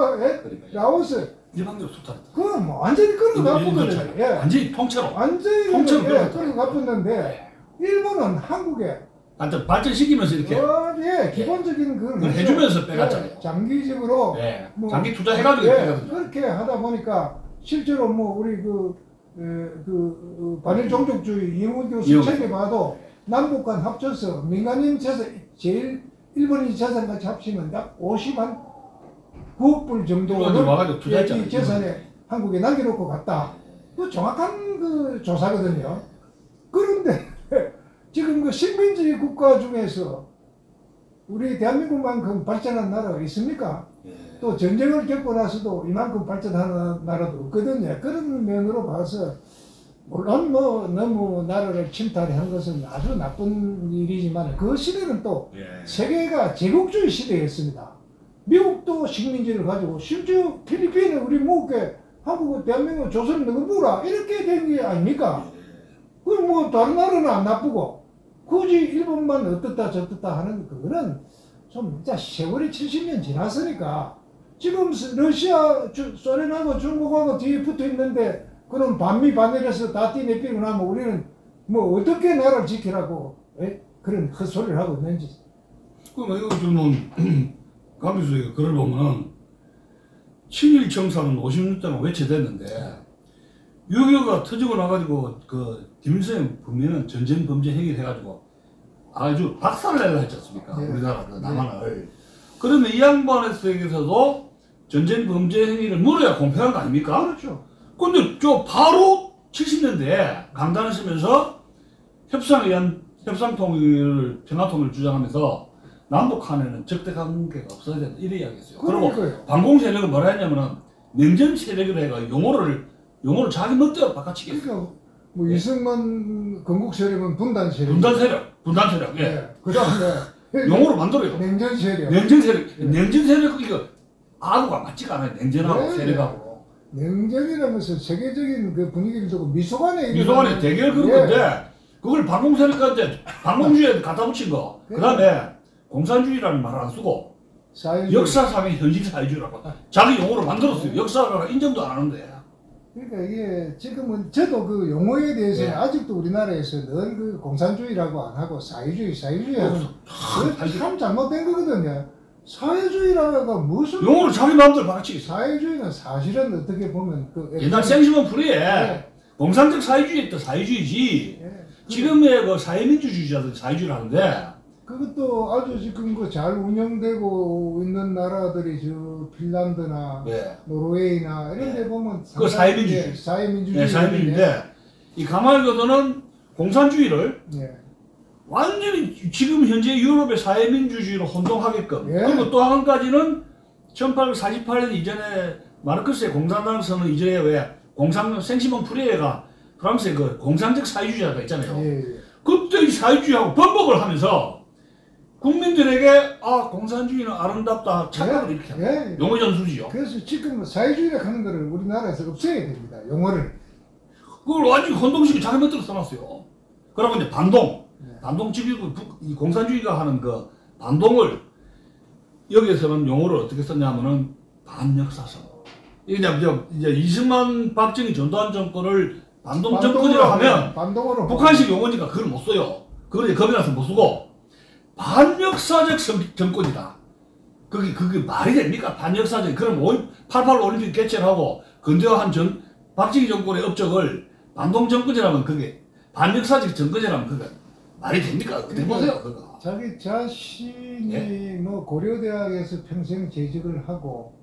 라오스 일방적으로 수탈했다. 완전히 끌어가쁘거든요. 완전히 통째로. 완전히 끌어가쁘는데 일본은 한국에 하여튼 발전시키면서 이렇게 예, 기본적인 그걸 해주면서 빼갔잖아요. 예, 장기적으로 네. 뭐, 장기 투자해가지고 예, 빼거든요. 그렇게 하다 보니까 실제로 뭐 우리 반일 종족주의 이용훈 교수 책에 봐도 남북 간 합쳐서 민간인 재산 제일 일본인 재산 같이 합치면 약 50한 9억 불 정도를 이 재산에 한국에 남겨놓고 갔다. 그 정확한 그 조사거든요. 그런데 지금 그 식민지 국가 중에서 우리 대한민국만큼 발전한 나라가 있습니까? 또 전쟁을 겪고 나서도 이만큼 발전하는 나라도 없거든요. 그런 면으로 봐서 물론 뭐 너무 나라를 침탈한 것은 아주 나쁜 일이지만 그 시대는 또 세계가 제국주의 시대였습니다. 미국도 식민지를 가지고 심지어 필리핀은 우리 모국에 한국은 대한민국 조선을 너무 뭐라 이렇게 된 게 아닙니까? 그럼 뭐 다른 나라는 안 나쁘고 굳이 일본만 어떻다 저떻다 하는 그거는 좀 진짜 세월이 70년 지났으니까 지금 러시아, 소련하고 중국하고 뒤에 붙어 있는데 그럼 반미 반일에서 다 띠내피고 나면 우리는 뭐 어떻게 나라를 지키라고 그런 헛소리를 하고 있는지. 그럼 이거 좀 강 교수가 글을 보면은 친일 청산은 50년 동안 외쳐댔는데 6.25가 터지고 나가지고 그 김일성의 범죄는 전쟁 범죄 행위를 해가지고 아주 박살을 내려 했지 않습니까? 우리나라 남한을. 그러면 이 양반의 세계에서도 전쟁 범죄 행위를 물어야 공평한 거 아닙니까? 그렇죠. 근데 저 바로 70년대에 강단을 쓰면서 협상에 의한 협상통일을 평화통일을 주장하면서 남북한에는 적대 관계가 없어야 된다 이래 이야기했어요. 그리고 반공 세력은 뭐라 했냐면은 냉전 세력이라 해가 용어를 자기 멋대로 바꿔치겠어요. 그러니까 뭐 이승만 건국 세력은 분단 세력. 분단 세력. 예. 네. 그다음에 용어로 만들어요. 냉전 세력. 냉전 세력 이거 아구가 맞지가 않아요. 냉전하고 세력하고. 냉전이라면서 세계적인 그 분위기를 두고 미소간에 대결 그런 건데 그걸 반공 세력한테 반공주의에 갖다 붙인 거. 그다음에 공산주의라는 말을 안 쓰고 역사상의 현실 사회주의라고 자기 용어로 만들었어요. 역사가 인정도 안 하는데. 그러니까 이게 지금은 저도 그 용어에 대해서 아직도 우리나라에서 늘 그 공산주의라고 안 하고 사회주의 하는 참 잘못된 거거든요. 사회주의라가 무슨 용어를 자기 마음대로 바꿔치기. 사회주의는 사실은 어떻게 보면 그 옛날 생시몬 프리에 공산적 사회주의 때 사회주의지 지금의 그 사회민주주의자들 사회주의를 하는데 그것도 아주 지금 그 잘 운영되고 있는 나라들이 저 핀란드나 노르웨이나 이런 데 보면 그 사회민주주의인데 이 가마일 교도는 공산주의를 완전히 지금 현재 유럽의 사회민주주의로 혼동하게끔 그리고 또 한 가지는 1848년 이전에 마르크스의 공산당 선언 이전에 왜 생시몬 프리에가 프랑스의 그 공산적 사회주의자가 있잖아요. 그때 이 사회주의하고 번복을 하면서 국민들에게 공산주의는 아름답다 착각을 이렇게 합니다. 용어 전수지요. 그래서 지금 사회주의라 하는 거를 우리나라에서 없애야 됩니다. 용어를. 그걸 완전히 혼동식이 자기 멋대로 써놨어요. 그러고 이제 반동주의 이 공산주의가 하는 그 반동을 여기에서는 용어를 어떻게 썼냐면은 반역사성. 이게 이제 이승만, 박정희, 전두환 정권을 반동 정권이라 하면 북한식 용어니까 그걸 못 써요. 그걸 겁이 나서 못 쓰고 반역사적 정권이다. 그게 말이 됩니까? 반역사적. 그럼 88 올림픽 개최를 하고 근대화한 박정희 정권의 업적을 반동 정권이라면 그게 반역사적 정권이라면 그게 말이 됩니까? 어떻게 보세요, 그거. 자기 자신이 뭐 고려대학에서 평생 재직을 하고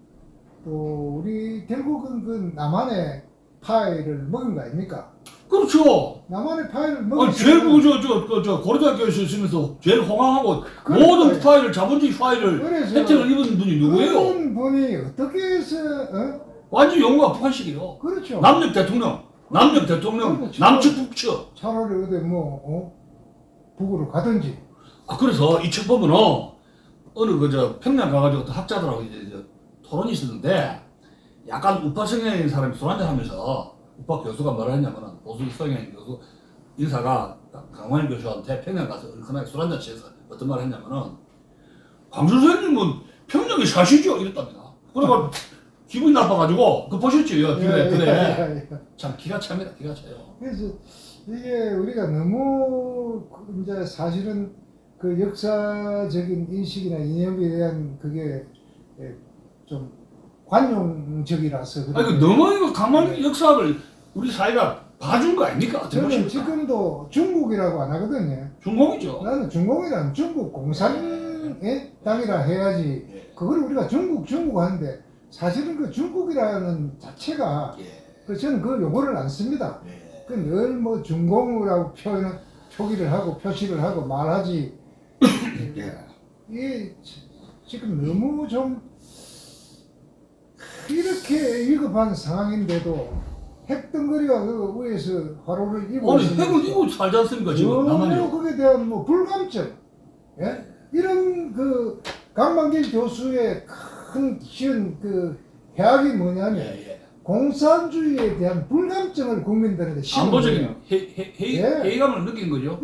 또 우리 결국은 그 남한의 파이를 먹은 거 아닙니까? 그렇죠. 남한의 파이를 먹은 제일 고려대학교에서 있으면서 제일 호강하고 모든 파이를 자본주의 파이를 혜택을 입은 분이 누구예요? 그런 분이 어떻게 해서 완전 용어가 북한식이에요. 그렇죠. 남측 대통령, 남측 북측. 차라리 어디 북으로 가든지. 그래서 이 책 보면은 어느 평양 가가지고 학자들하고 이제 토론이 있었는데 약간 우파 성향인 사람이 술 한잔 하면서 우파 교수가 뭐라 했냐면은 보수 성향인 교수 인사가 강환일 교수한테 평양 가서 얼큰하게 술 한잔 취해서 어떤 말을 했냐면은 광수 선생님은 평양이 사시죠 이랬답니다. 그러니까 기분이 나빠가지고 보셨죠? 그래. 참 기가 찹니다. 기가 차요. 그래서 이게 우리가 너무 이제 사실은 그 역사적인 인식이나 이념에 대한 그게 좀 관용적이라서. 아니, 너무 이거 강만 역사를 우리 사회가 봐준 거 아닙니까? 저는 지금도 중국이라고 안 하거든요. 중공이죠. 나는 중공이란 중국 공산의 땅이라 해야지. 그걸 우리가 중국 하는데 사실은 그 중국이라는 자체가 저는 그 용어를 안 씁니다. 그 늘 뭐 중공이라고 표기를 하고 표시를 하고 말하지. 이게 지금 너무 좀 이렇게 위급한 상황인데도 핵덩거리가 그 위에서 화로를 입고 아니 핵을 입고 살지 않습니까 지금 남한이. 거기에 대한 뭐 불감증, 예? 이런 그 강만길 교수의 큰 쉬운 그 해악이 뭐냐면 공산주의에 대한 불감증을 국민들한테 안보적인 회의감을 느낀 거죠.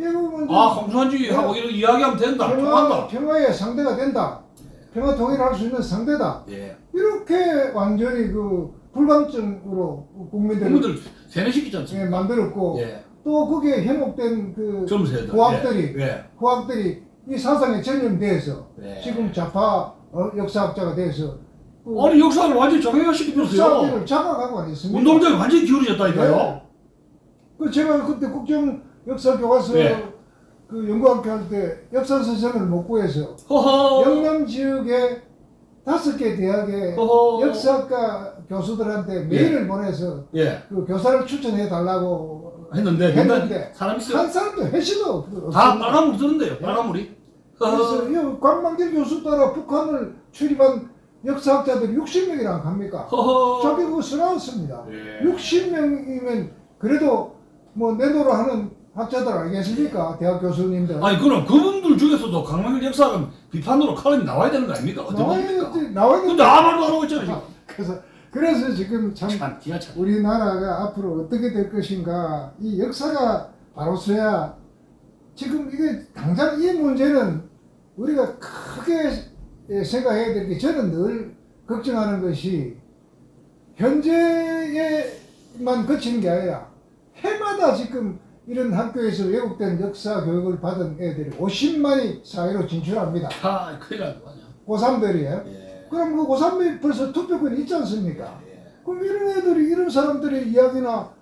아 공산주의하고 이런 이야기하면 된다, 통한다. 평화의 상대가 된다. 평화 통일할 수 있는 상대다. 이렇게 완전히 그 불감증으로 국민들 세뇌시키지 않습니까? 만들었고 또 거기에 현혹된 그 후학들이 이 사상에 전염돼서 지금 좌파 역사학자가 돼서 아니 역사를 완전히 정형화시키면서요. 역사학을 자각하고 안 했습니다. 운동장이 완전히 기울어졌다니까요. 그 제가 그때 국정 역사 교과서 그 연구학교 할 때 역사 선생을 못 구해서 영남 지역에 5개 대학의 역사학과 교수들한테 메일을 보내서 그 교사를 추천해 달라고 했는데 사람 있어요? 한 사람도 해시도 없고 다 빨아물이 드는데요. 빨아물이. 그래서 관만길 교수 따라 북한을 출입한 역사학자들이 60명이랑 합니까? 저기 그거 쓰나왔습니다. 60명이면 그래도 뭐 내노로 하는 학자들 아니겠습니까? 대학 교수님들. 아니 그럼 그분들 중에서도 강만길 역사학은 비판으로 칼럼이 나와야 되는 거 아닙니까? 나와야 근데 아무 말도 안 하고 있잖아요. 그래서 지금 참 우리나라가 앞으로 어떻게 될 것인가. 이 역사가 바로 서야 지금 이게 당장 이 문제는 우리가 크게 생각해야 될 게 저는 늘 걱정하는 것이 현재에만 그치는 게 아니라 해마다 지금 이런 학교에서 왜곡된 역사 교육을 받은 애들이 50만이 사회로 진출합니다. 큰일 날 거 아니야. 고3들이에요. 그럼 그 고3들이 벌써 투표권이 있지 않습니까? 그럼 이런 애들이, 이런 사람들의 이야기나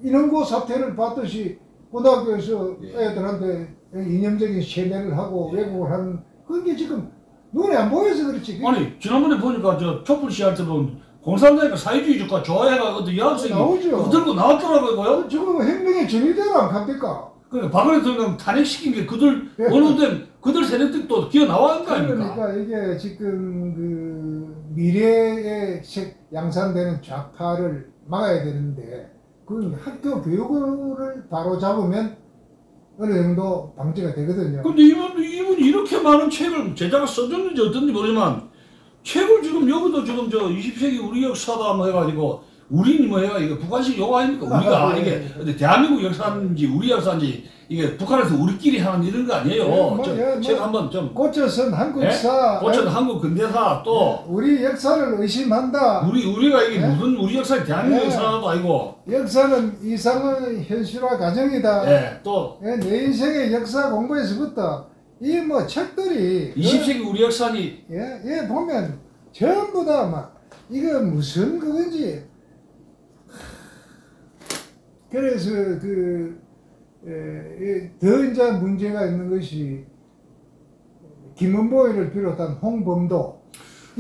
인원고 사태를 봤듯이 고등학교에서 애들한테 이념적인 세뇌를 하고 왜곡을 하는 그게 지금 눈에 안 보여서 그렇지. 아니 지난번에 보니까 저 촛불 시할 때 보면 공산당이가 사회주의 국가 좋아해가지고 여학생이 그거 들고 나왔더라고요. 지금 핵명의 전위대로 안 갑니까? 그러니까 박근혜 대통령 탄핵시킨 게 그들 어느 때 그들 세력들도 기어 나와야 하는 거 아닙니까? 그러니까 이게 지금 그 미래에 양산되는 좌파를 막아야 되는데 그 학교 교육을 바로 잡으면 어느 정도 방지가 되거든요. 근데 이분이 이렇게 많은 책을 제자가 써줬는지 어떤지 모르지만 책을 지금 여기도 지금 저 20세기 우리 역사다 뭐 해가지고 우리니 뭐 해가 이게 북한식 용어 아닙니까? 우리가 이게 근데 대한민국 역사인지 우리 역사인지 이게 북한에서 우리끼리 하는 이런 거 아니에요. 책 한번 좀 고쳐선 한국사, 고쳐선 한국 근대사 또 우리 역사를 의심한다. 우리가 이게 무슨 우리 역사에 대한민국 역사도 아니고 역사는 이상의 현실화 과정이다. 또 내 인생의 역사 공부에서부터 이 뭐 책들이 20세기 우리 역사니 보면 전부 다 막 이거 무슨 그건지. 그래서 더 이제 문제가 있는 것이 김원봉이를 비롯한 홍범도.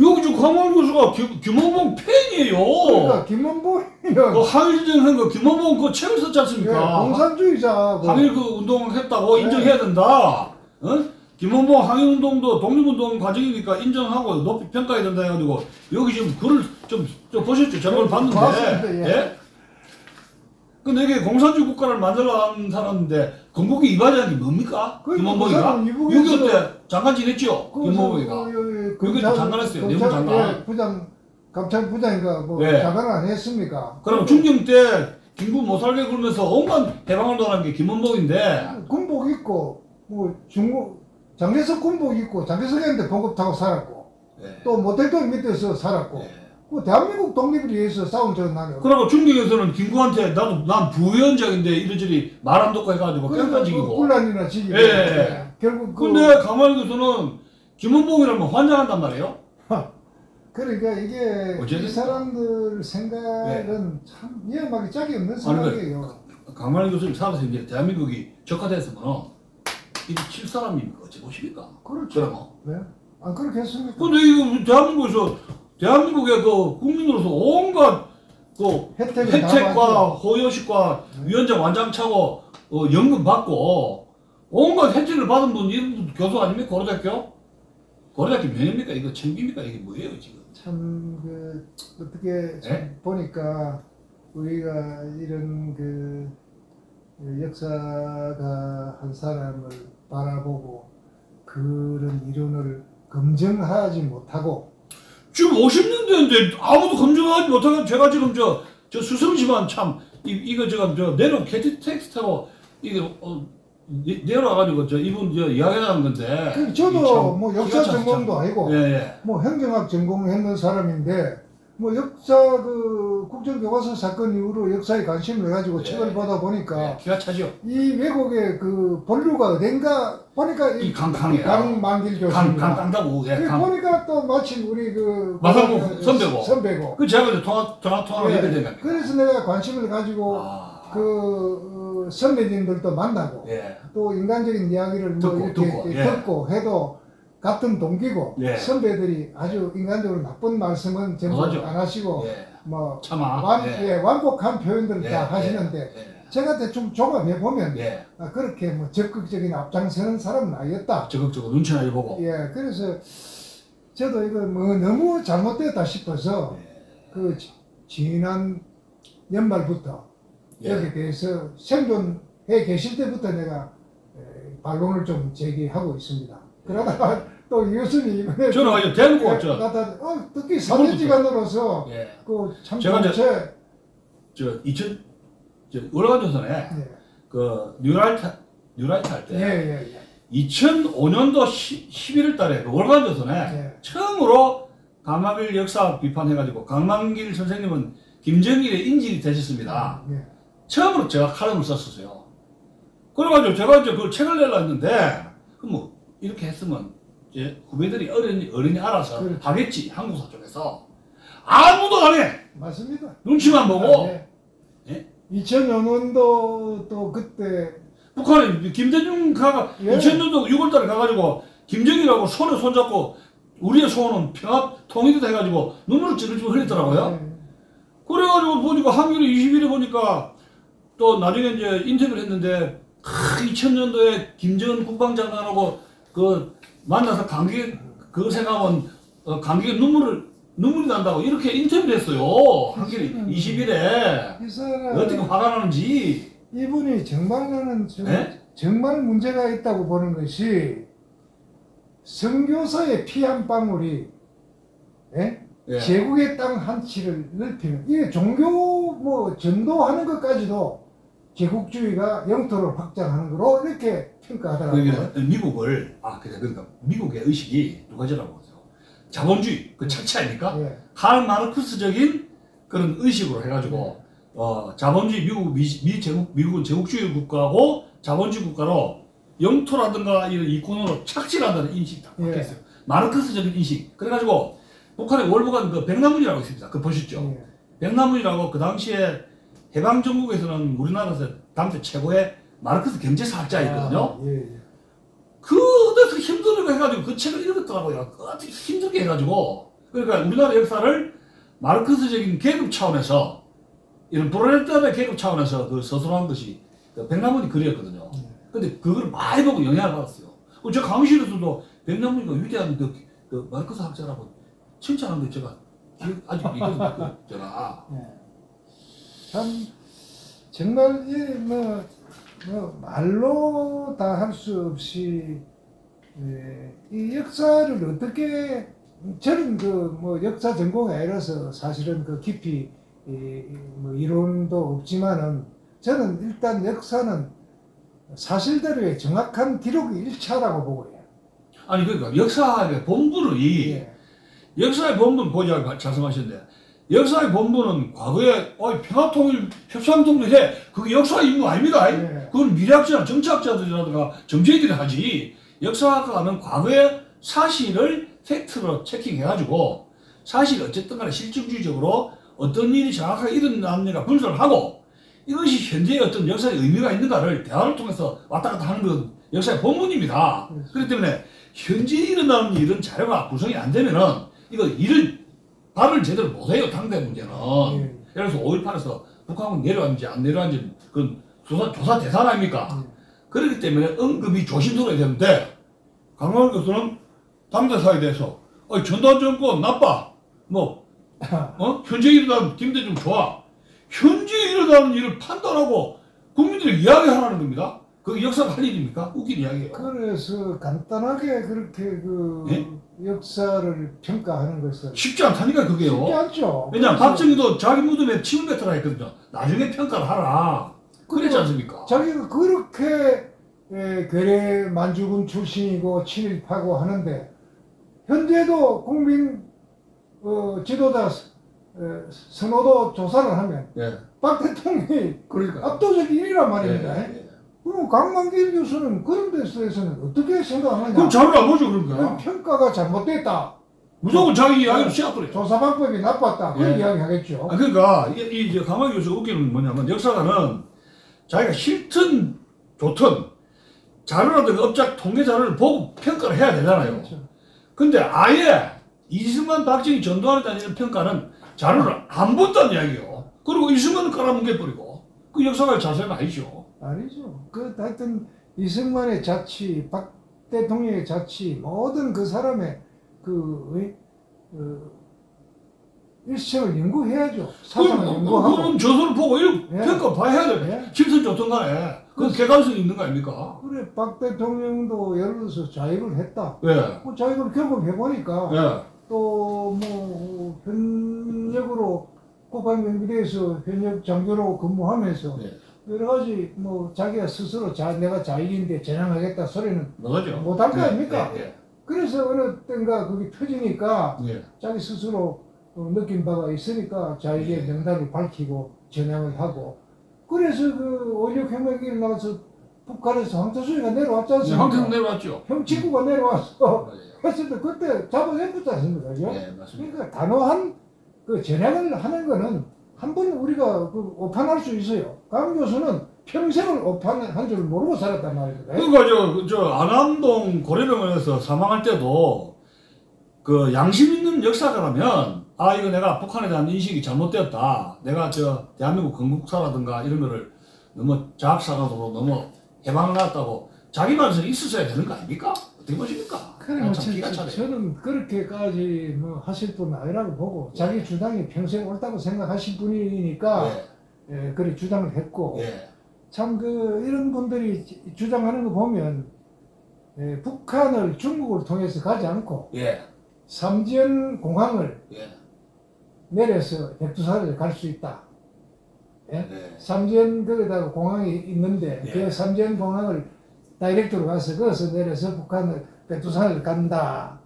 여기 지금 강원 교수가 김원봉 팬이에요. 그러니까 김원봉이요. 그 항일전쟁 한 거 김원봉 그 책을 썼지 않습니까? 공산주의자. 항일 그 운동했다고 인정해야 된다. 김원봉 항일운동도 독립운동 과정이니까 인정하고 높이 평가해야 된다 해가지고 여기 지금 글을 좀 보셨죠? 제가 봤는데. 근데 이게 공산주의 국가를 만들어가는 사람인데 건국이 이바지한 게 뭡니까? 김원봉이가? 6.25 때 장관 지냈죠? 김원봉이가. 그게 장관했어요. 내무 장관. 부장, 감찰부장인가 뭐 장관을 안 했습니까? 그럼 중경 때 김구 못 살게 굴면서 온갖 해방을 도한 게 김원봉인데. 군복 입고 뭐 장개석 군복 입고 장개석한테 봉급 타고 살았고 또 모텔동 밑에서 살았고 대한민국 독립을 위해서 싸운 적은 나는. 그러고 중경에서는 김구한테 난 부위원장인데 이리저리 말 안 듣고 해가지고 뺑뺑 지기고. 꿀란이나 지기고. 결국 근데 강만일 교수는 김원봉이라면 환장한단 말이에요. 그러니까 이게 이 사람들 생각은 참 위험하게 짝이 없는 생각이에요. 강만일 교수님 살아서 이제 대한민국이 적화됐으면 이게 칠 사람입니까? 어찌 보십니까? 그렇죠. 네. 안 그렇게 했습니까? 근데 이거 대한민국의 그 국민으로서 온갖 그 혜택과 호여식과 위원장 완장차고 연금 받고 온갖 혜택을 받은 분 이런 교수 아닙니까? 고려대학교? 고려대학교 면입니까? 이거 챙깁니까? 이게 뭐예요 지금? 참 어떻게 참 보니까 우리가 이런 역사가 한 사람을 바라보고 그런 이론을 검증하지 못하고 지금 50년대인데 아무도 검증하지 못하고 제가 지금 저 스승이지만 참 이거 제가 내려 텍스트하고 이게 내려와가지고 이분 이야기하는 건데. 저도 뭐 역사 전공도 아니고 뭐 행정학 전공했는 사람인데 뭐 역사 국정교과서 사건 이후로 역사에 관심을 가지고 책을 보다 보니까 기가 차죠. 이 외국의 본류가 어딘가 보니까 이 강강이에요. 강만길 교수님 강다고 보니까 또 마침 우리 마상무 선배고 그 제가 전화통화로 해야 되니까. 그래서 내가 관심을 가지고 선배님들도 만나고 또 인간적인 이야기를 듣고 해도 같은 동기고 선배들이 아주 인간적으로 나쁜 말씀은 전부 안 하시고 뭐 완곡한 표현들을 다 하시는데 제가 대충 종합해 보면 그렇게 뭐 적극적인 앞장서는 사람은 아니었다. 적극적으로 눈치 많이 보고. 그래서 저도 이거 뭐 너무 잘못됐다 싶어서 그 지난 연말부터 여기에 대해서 생존해 계실 때부터 내가 반론을 좀 제기하고 있습니다. 그러다가 또 교수님 이번에 저는 아주 대놓고 왔죠. 특히 사회지간으로서 참 제가 월간조선에 그 뉴라이트 할 때 2005년도 11월 달에 그 월간조선에 처음으로 강만길 역사 비판해가지고 강만길 선생님은 김정일의 인질이 되셨습니다. 처음으로 제가 칼럼을 썼었어요. 그래가지고 제가 이제 그 책을 내려 했는데 뭐 이렇게 했으면 이제 후배들이 어른이 알아서 하겠지. 한국사 쪽에서 아무도 안 해. 맞습니다. 눈치만 보고. 2000년도 또 그때 북한에 김대중가 2000년도 6월달에 가가지고 김정일하고 손에 손잡고 우리의 소원은 평화 통일이다 해가지고 눈물을 찔찔 흘리더라고요. 그래가지고 보니까 한겨레 20일에 보니까 또 나중에 이제 인터뷰를 했는데 2000년도에 김정은 국방장관하고 만나서 그거 생각하면 감격에 눈물이 난다고 이렇게 인터뷰를 했어요. 한겨레 20일에. 어떻게 화가 나는지. 이분이 정말 나는 정말 문제가 있다고 보는 것이 선교사의 피 한 방울이 제국의 땅 한 치를 넓히는 이게 종교 뭐 전도하는 것까지도 제국주의가 영토를 확장하는 거로 이렇게 평가하더라고요. 그러니까 미국의 의식이 두 가지라고 하죠. 자본주의, 그 철치 아닙니까? 칼 마르크스적인 그런 의식으로 해가지고 자본주의 미국은 제국주의 국가고 자본주의 국가로 영토라든가 이런 이권으로 착취한다는 인식이 다 박혀 있어요. 마르크스적인 인식. 그래가지고 북한의 월북한 그 백남문이라고 있습니다. 그거 보셨죠? 백남문이라고 그 당시에 해방정국에서는 우리나라에서 당시 최고의 마르크스 경제사학자이거든요. 그것에서 힘들게 해가지고 그 책을 읽었더라고요. 어떻게 힘들게 해가지고. 그러니까 우리나라 역사를 마르크스적인 계급 차원에서 이런 프롤레타리아 계급 차원에서 서술한 것이 백남문이 글이었거든요. 근데 그걸 많이 보고 영향을 받았어요. 저 강의실에서도 백남문이가 위대한 그 마르크스 학자라고 칭찬하는데 제가 아직 제가 참 정말 말로 다 할 수 없이 이 역사를 어떻게 저는 역사 전공이 아니라서 사실은 깊이 이론도 없지만은 저는 일단 역사는 사실대로의 정확한 기록이 일차라고 보고 해요. 아니 그러니까 역사의 본분이 역사의 본분 보자 말씀하셨는데 역사의 본분은 과거에 평화통일 협상통일해 그게 역사의 임무 아닙니다. 그건 미래학자나 정치학자들이라든가 정치인들이 하지 역사학과 하면 과거의 사실을 팩트로 체킹해가지고 사실 어쨌든 간에 실증주의적으로 어떤 일이 정확하게 일어났는가 분석을 하고 이것이 현재의 어떤 역사의 의미가 있는가를 대화를 통해서 왔다 갔다 하는 건 역사의 본문입니다. 그렇기 때문에 현재 일어나는 일은 자료가 구성이 안 되면은 이거 일을 발을 제대로 못해요. 당대 문제는. 그래서 5.18에서 북한군 내려왔는지 안 내려왔는지 그건 조사 대상 아닙니까? 그렇기 때문에 언급이 조심스러워야 되는데 강원 교수는 당대사에 대해서 전두환 정권 나빠. 현재 일어나는 김대중 좋아. 현재 일어나는 일을 판단하고 국민들이 이야기하라는 겁니다. 그게 역사가 할 일입니까? 웃긴 이야기예요. 그래서 간단하게 그렇게 역사를 평가하는 것은 쉽지 않다니까 그게요. 쉽지 않죠. 왜냐면 박정희도 자기 무덤에 침을 뱉으라 했거든요. 나중에 평가를 하라. 그랬지 않습니까? 자기가 그렇게 괴뢰 만주군 출신이고 친일파고 하는데 현재도 국민 지도자 선호도 조사를 하면 박 대통령이 압도적 1위란 말입니다. 그럼 강만길 교수는 그런 데서는 어떻게 생각하느냐? 그럼 자료를 안 보죠 그러니까. 평가가 잘못됐다. 무조건 자기 이야기를 시작하래요. 조사 방법이 나빴다. 그런 이야기 하겠죠. 그러니까 이 강만길 교수가 웃기는 뭐냐면 역사가는 자기가 싫든 좋든 자료라든가 업적 통계 자료를 보고 평가를 해야 되잖아요. 그렇죠. 근데 아예 이승만, 박정희, 전두환에 대한 평가는 자료를 안 본다는 이야기예요. 그리고 이승만은 깔아뭉개버리고 그 역사가 자세는 아니죠. 아니죠. 하여튼 이승만의 자치, 박 대통령의 자치, 모든 그 사람의 일생을 연구해야죠. 사상을 연구하고. 그럼 저서를 보고 평가 봐야 돼. 질서 좋든 간에. 그 객관성이 있는 거 아닙니까? 그래, 박 대통령도 예를 들어서 자익을 했다. 예. 자익을 경험해보니까 예. 또 현역으로 국방병비대에서 현역 장교로 근무하면서 여러 가지 자기가 스스로 내가 자익인데 전향하겠다 소리는 못할 거 아닙니까? 그래서 어느 때인가 그게 터지니까 자기 스스로 느낀 바가 있으니까 자익의 명단을 밝히고 전향을 하고 그래서 그 5.16 혁명기를 나가서 북한에서 황태순이가 내려왔지 않습니까? 황태순 내려왔죠. 형 친구가 내려와서 했을 때 그때 잡아냈지 않습니까? 맞습니다. 그러니까 단호한 그 전향을 하는 거는 한 번 우리가 오판할 수 있어요. 강 교수는 평생을 오판한 줄 모르고 살았단 말입니다. 그러니까 저 안암동 고려병원에서 사망할 때도 그 양심 있는 역사가라면 이거 내가 북한에 대한 인식이 잘못되었다. 내가 대한민국 건국사라든가 이런 거를 너무 자학사가로 너무 해방나왔다고 자기 말에서 있었어야 되는 거 아닙니까? 어떻게 보십니까? 그래, 저는 그렇게까지 하실 분은 아니라고 보고 자기 주장이 평생 옳다고 생각하실 분이니까 그래 주장을 했고 참 이런 분들이 주장하는 거 보면 북한을 중국을 통해서 가지 않고 삼지연 공항을 내려서 백두산을 갈 수 있다. 삼지연 거기다가 공항이 있는데 그 삼지연 공항을 다이렉트로 가서 거기서 내려서 북한을 백두산을 간다.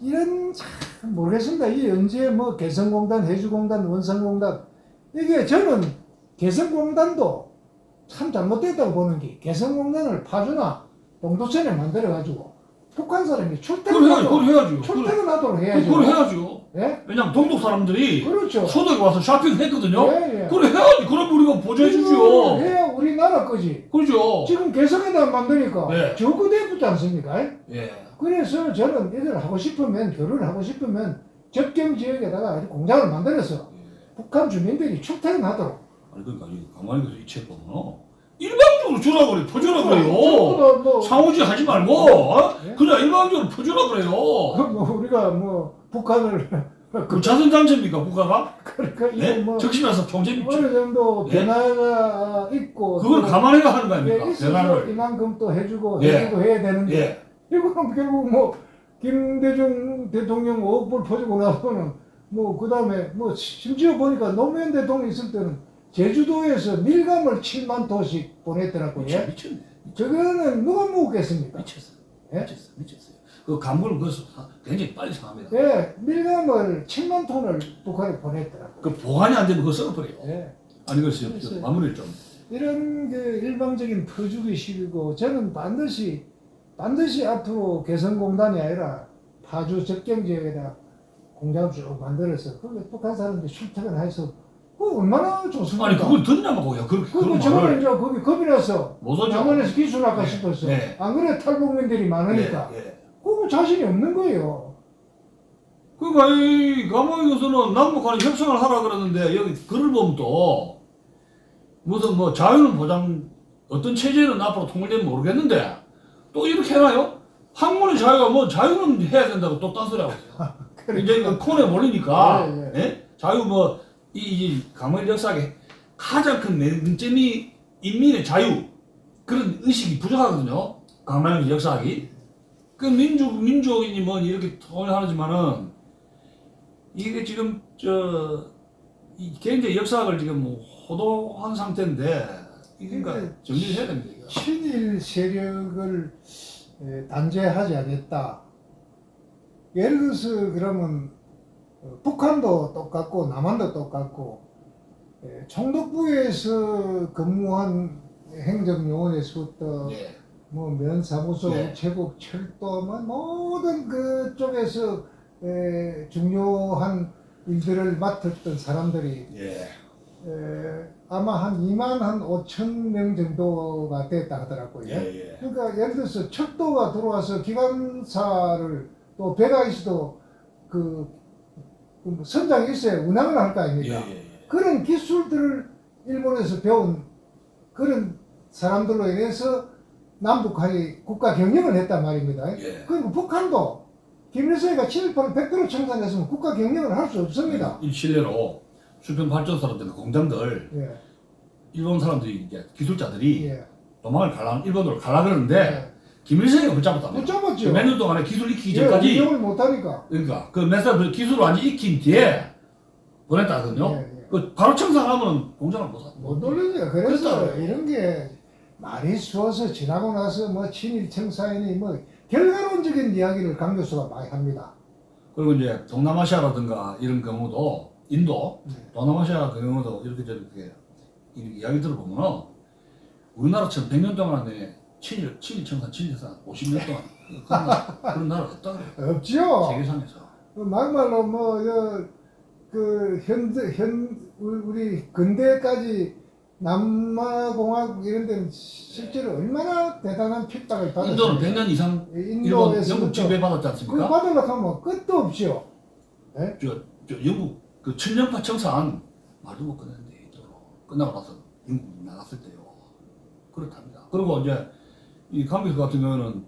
이런 참 모르겠습니다. 이게 언제 개성공단, 해주공단, 원산공단 이게 저는 개성공단도 참 잘못됐다고 보는 게 개성공단을 파주나 동두천에 만들어가지고 북한 사람이 출퇴근하도록 해야죠. 그걸 해야죠. 왜냐면 동독 사람들이 그렇죠. 소독에 와서 쇼핑했거든요. 그걸 해야지. 그럼 우리가 보조해 주죠. 해야 우리나라 거지. 그렇죠. 지금 개성에다 만드니까 저거대붙지 않습니까? 그래서 저는 이걸 하고 싶으면 교류를 하고 싶으면 접경 지역에다가 공장을 만들어서 북한 주민들이 출퇴근하도록. 아니 그러니까 가만히 이 책 보면 일방적으로 주라 그래, 퍼주라 그래요. 상호지 하지 말고 그냥 일방적으로 퍼주라 그래요. 우리가 북한을 그 자선 단체입니까 국가가? 그러니까 적심해서 총재입니까? 어느 정도 변화가 있고 그걸 감안해가 하는 거 아닙니까? 변화를 이만큼 또 해주고 해야 되는데 이거는 결국 김대중 대통령 5억불 퍼주고 나서는 그 다음에 심지어 보니까 노무현 대통령 있을 때는 제주도에서 밀감을 7만 토씩 보냈더라고요. 미쳤네. 저거는 누가 먹겠습니까? 미쳤어요. 그 간부를 그래서 굉장히 빨리 상합니다. 밀감을 7만 톤을 북한에 보냈더라고요. 그 보관이 안 되면 그거 썩어버려요. 아니 그래서 마무리를 좀. 이런 게 일방적인 퍼주기식이고 저는 반드시 반드시 앞으로 개성공단이 아니라 파주 접경 지역에다 공장을 쭉 만들어서 거기 북한 사람들이 출퇴근해서 그 얼마나 좋습니까? 아니 그걸 듣냐고 거야. 그리고 저는 이제 거기 겁이 나서 못하죠. 남원에서 기술할까 싶었어. 안 그래 탈북민들이 많으니까. 그거 자신이 없는 거예요. 그러니까 이 감옥에서는 남북 간에 협상을 하라 그러는데 여기 글을 보면 또 무슨 뭐 자유는 보장 어떤 체제는 앞으로 통일되면 모르겠는데 또 이렇게 해놔요? 학문의 자유가 뭐 자유는 해야 된다고 또 딴소리 하고 있어요. 이제 이거 콘에 몰리니까 예? 자유 뭐 이 강원 역사의 가장 큰 문점이 인민의 자유 그런 의식이 부족하거든요. 강원 역사학이 그 민족이니 뭐 이렇게 통일하지만은 이게 지금 이 굉장히 역사학을 지금 뭐 호도한 상태인데 그러니까 정리를 해야 됩니다. 이거. 친일 세력을 단죄하지 않았다. 예를 들어서 그러면 북한도 똑같고 남한도 똑같고 총독부에서 근무한 행정요원에서부터 뭐 면사무소, 우체국, 철도 뭐 모든 그쪽에서 중요한 일들을 맡았던 사람들이 아마 한 2만 한 5천 명 정도가 됐다 하더라고요. 그러니까 예를 들어서 철도가 들어와서 기관사를 또 배가 있어도 그 선장이 있어야 운항을 할 거 아닙니까? 그런 기술들을 일본에서 배운 그런 사람들로 인해서 남북한이 국가 경영을 했단 말입니다. 그리고 북한도 김일성이가 친일파를 100% 청산했으면 국가 경영을 할 수 없습니다. 이 실례로 수평 발전소라든가 공장들 일본 사람들이 이제 기술자들이 도망을 일본으로 가려 그러는데 김일성이 붙잡았다. 붙잡았죠. 몇 년 동안에 기술 익히기 전까지. 운영을 못하니까. 그러니까 그 몇 살 기술을 완전 익힌 뒤에 보냈다거든요. 그 바로 청산하면 공장을 못 돌리죠. 그래서 이런 게 말이 수어서 지나고 나서 뭐 친일 청사인이 뭐 결과론적인 이야기를 강 교수가 많이 합니다. 그리고 이제 동남아시아라든가 이런 경우도 인도, 동남아시아 경우도 이렇게 저렇게 이야기 들어보면 우리나라처럼 100년 동안에 친일 청산, 친일산 50년 동안 그런 나라 없다 그래요. 없죠. 세계상에서. 막말로 뭐 우리 근대까지 남마공화국 이런 데는 실제로 얼마나 대단한 핍박을 받았어요. 인도는 100년 이상 일본, 영국 지배받았지 않습니까? 그거 받으려고 하면 끝도 없죠. 네? 저 영국 그 천년파 청산 말도 못 끝냈는데 끝나고 나서 영국 나갔을 때요. 그렇답니다. 그리고 이제 이 강비서 같은 경우는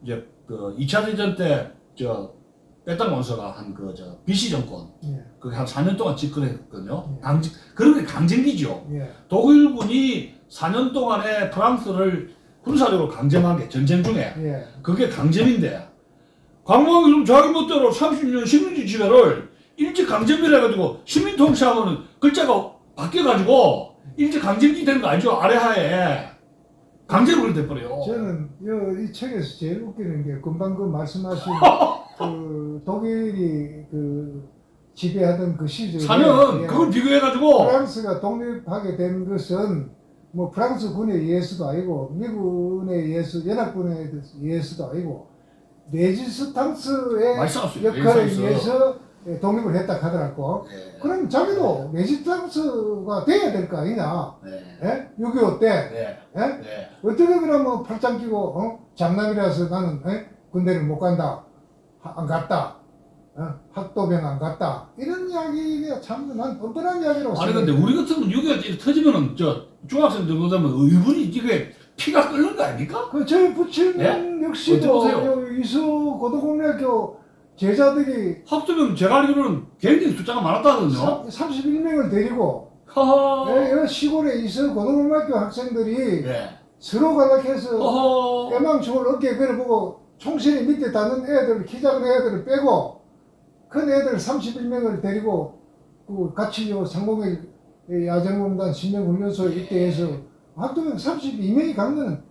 이제 그 2차 대전 때 빼땅 원서가 한 비시 정권 그게 한 4년 동안 집권했거든요. 그런 게 강점기죠. 독일군이 4년 동안에 프랑스를 군사적으로 강점한 게 전쟁 중에 그게 강점인데 광복이 자기 멋대로 30년 식민지 지배를 일제 강점기를 해가지고 시민 통치하면은 글자가 바뀌어가지고 일제 강점기 되는 거 알죠? 아래하에 강제로 돼버려요. 저는 이 책에서 제일 웃기는 게 금방 그 말씀하신 그 독일이 그 지배하던 그 시절에 4년 그걸 비교해가지고 프랑스가 독립하게 된 것은 뭐 프랑스 군에 의해서도 아니고 미군에 의해서 연합군에 의해서도 아니고 레지스탕스의 역할에 의해서 독립을 했다 하더라고. 그럼 자기도 레지스탕스가 돼야 될 거 아니냐. 6.25 때. 어떻게 그러면 팔짱 끼고 장남이라서 나는 군대를 못 간다. 안 갔다. 학도병 안 갔다. 이런 이야기가 참 난 뻔뻔한 이야기라고 생각해요. 아니 근데 우리 같으면 6.25 터지면은 중학생 정도 되면 의분이 이게 피가 끓는 거 아닙니까? 저희 부친 역시도 이수 고등공학교 제자들이 학도병 제가 알기로는 굉장히 숫자가 많았다거든요. 31명을 데리고 시골에 있어 고등학교 학생들이 서로 간락해서 깨망총을 어깨에 걸어보고 총신이 밑에 닿는 애들, 키 작은 애들을 빼고 큰 애들 31명을 데리고 같이 상공일 야전공단 신명훈련소에 입대해서 학도병 32명이 간 거는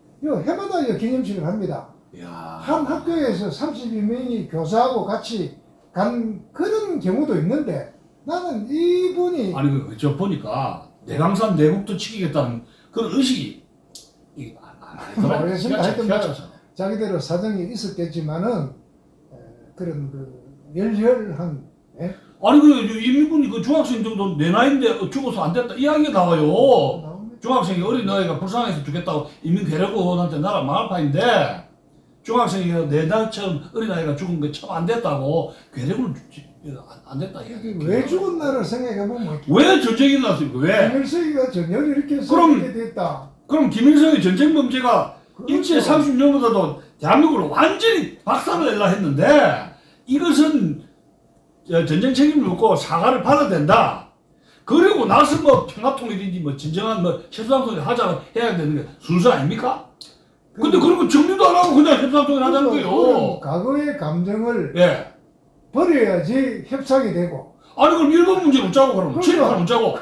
해마다 기념식을 합니다. 한 학교에서 32명이 교사하고 같이 간 그런 경우도 있는데 나는 이분이 아니 저 보니까 내강산 내국도 지키겠다는 그런 의식이 모르겠습니다. 하여튼 자기대로 사정이 있었겠지만은 그런 그 열혈한 아니 그 이민군이 그 중학생 정도 내 나이인데 죽어서 안 됐다 이야기가 나와요. 중학생이 어린 나이가 불쌍해서 죽겠다고 인민괴뢰군한테 나라 망할 판인데 중학생이 내 나이처럼 어린 아이가 죽은 게 참 안 됐다고 괴뢰군은 안 됐다 이야기. 왜 죽었나를 생각해보면 왜 전쟁이 났습니까? 왜? 김일성이가 전쟁을 일으켜서 이렇게 됐다. 그럼 김일성의 전쟁 범죄가 일제 30년보다도 대한민국을 완전히 박살을 내려 했는데 이것은 전쟁 책임을 묻고 사과를 받아야 된다. 그리고 나서 뭐 평화통일인지 뭐 진정한 뭐 협상통일 하자 해야 되는 게 순서 아닙니까? 근데 그런 거 정리도 안 하고 그냥 협상통일 하자는 거예요. 과거의 감정을 예. 버려야지 협상이 되고. 아니 그럼 일본 문제 묻자고 그러면 친일파 묻자고.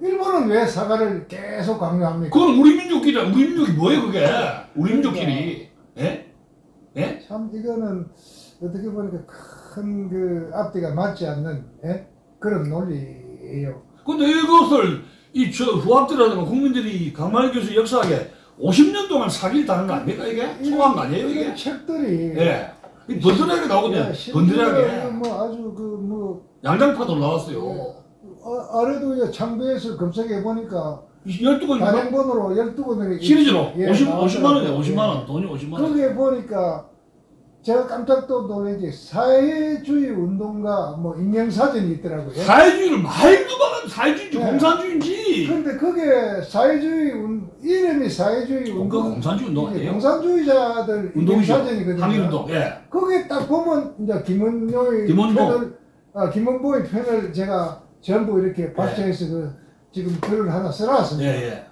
일본은 왜 사과를 계속 강요합니까? 그건 우리 민족끼리 우리 민족이 뭐예요 그게? 우리 민족끼리. 예? 예? 참 이거는 어떻게 보니까 큰 그 앞뒤가 맞지 않는 그런 논리예요. 근데 이것을 저 후학들이라든가 국민들이 강만일 교수 역사하게 50년 동안 사기를 당한 거 아닙니까 이게? 소화한 거 아니에요 이게? 이런 책들이 예. 번들하게 나오거든요. 번들하게. 뭐 아주 그 뭐 양장파도 나왔어요. 아래도 이제 창부에서 검색해 보니까 12권 단행본으로 12권을 시리즈로 50만 원이에요. 50만 원. 돈이 50만 원. 거기에 보니까 제가 깜짝 또 놀라지 사회주의 운동가 뭐 인명사전이 있더라고요. 사회주의를 말도 말하면 사회주의인지 공산주의인지. 그런데 그게 사회주의 이름이 사회주의 운동. 공산주의 운동 아니에요? 공산주의자들 인명사전이거든요. 항일운동. 예. 거기에 딱 보면 이제 김원봉의 편을 제가 전부 이렇게 발췌해서 그 지금 글을 하나 써놨습니다. 예.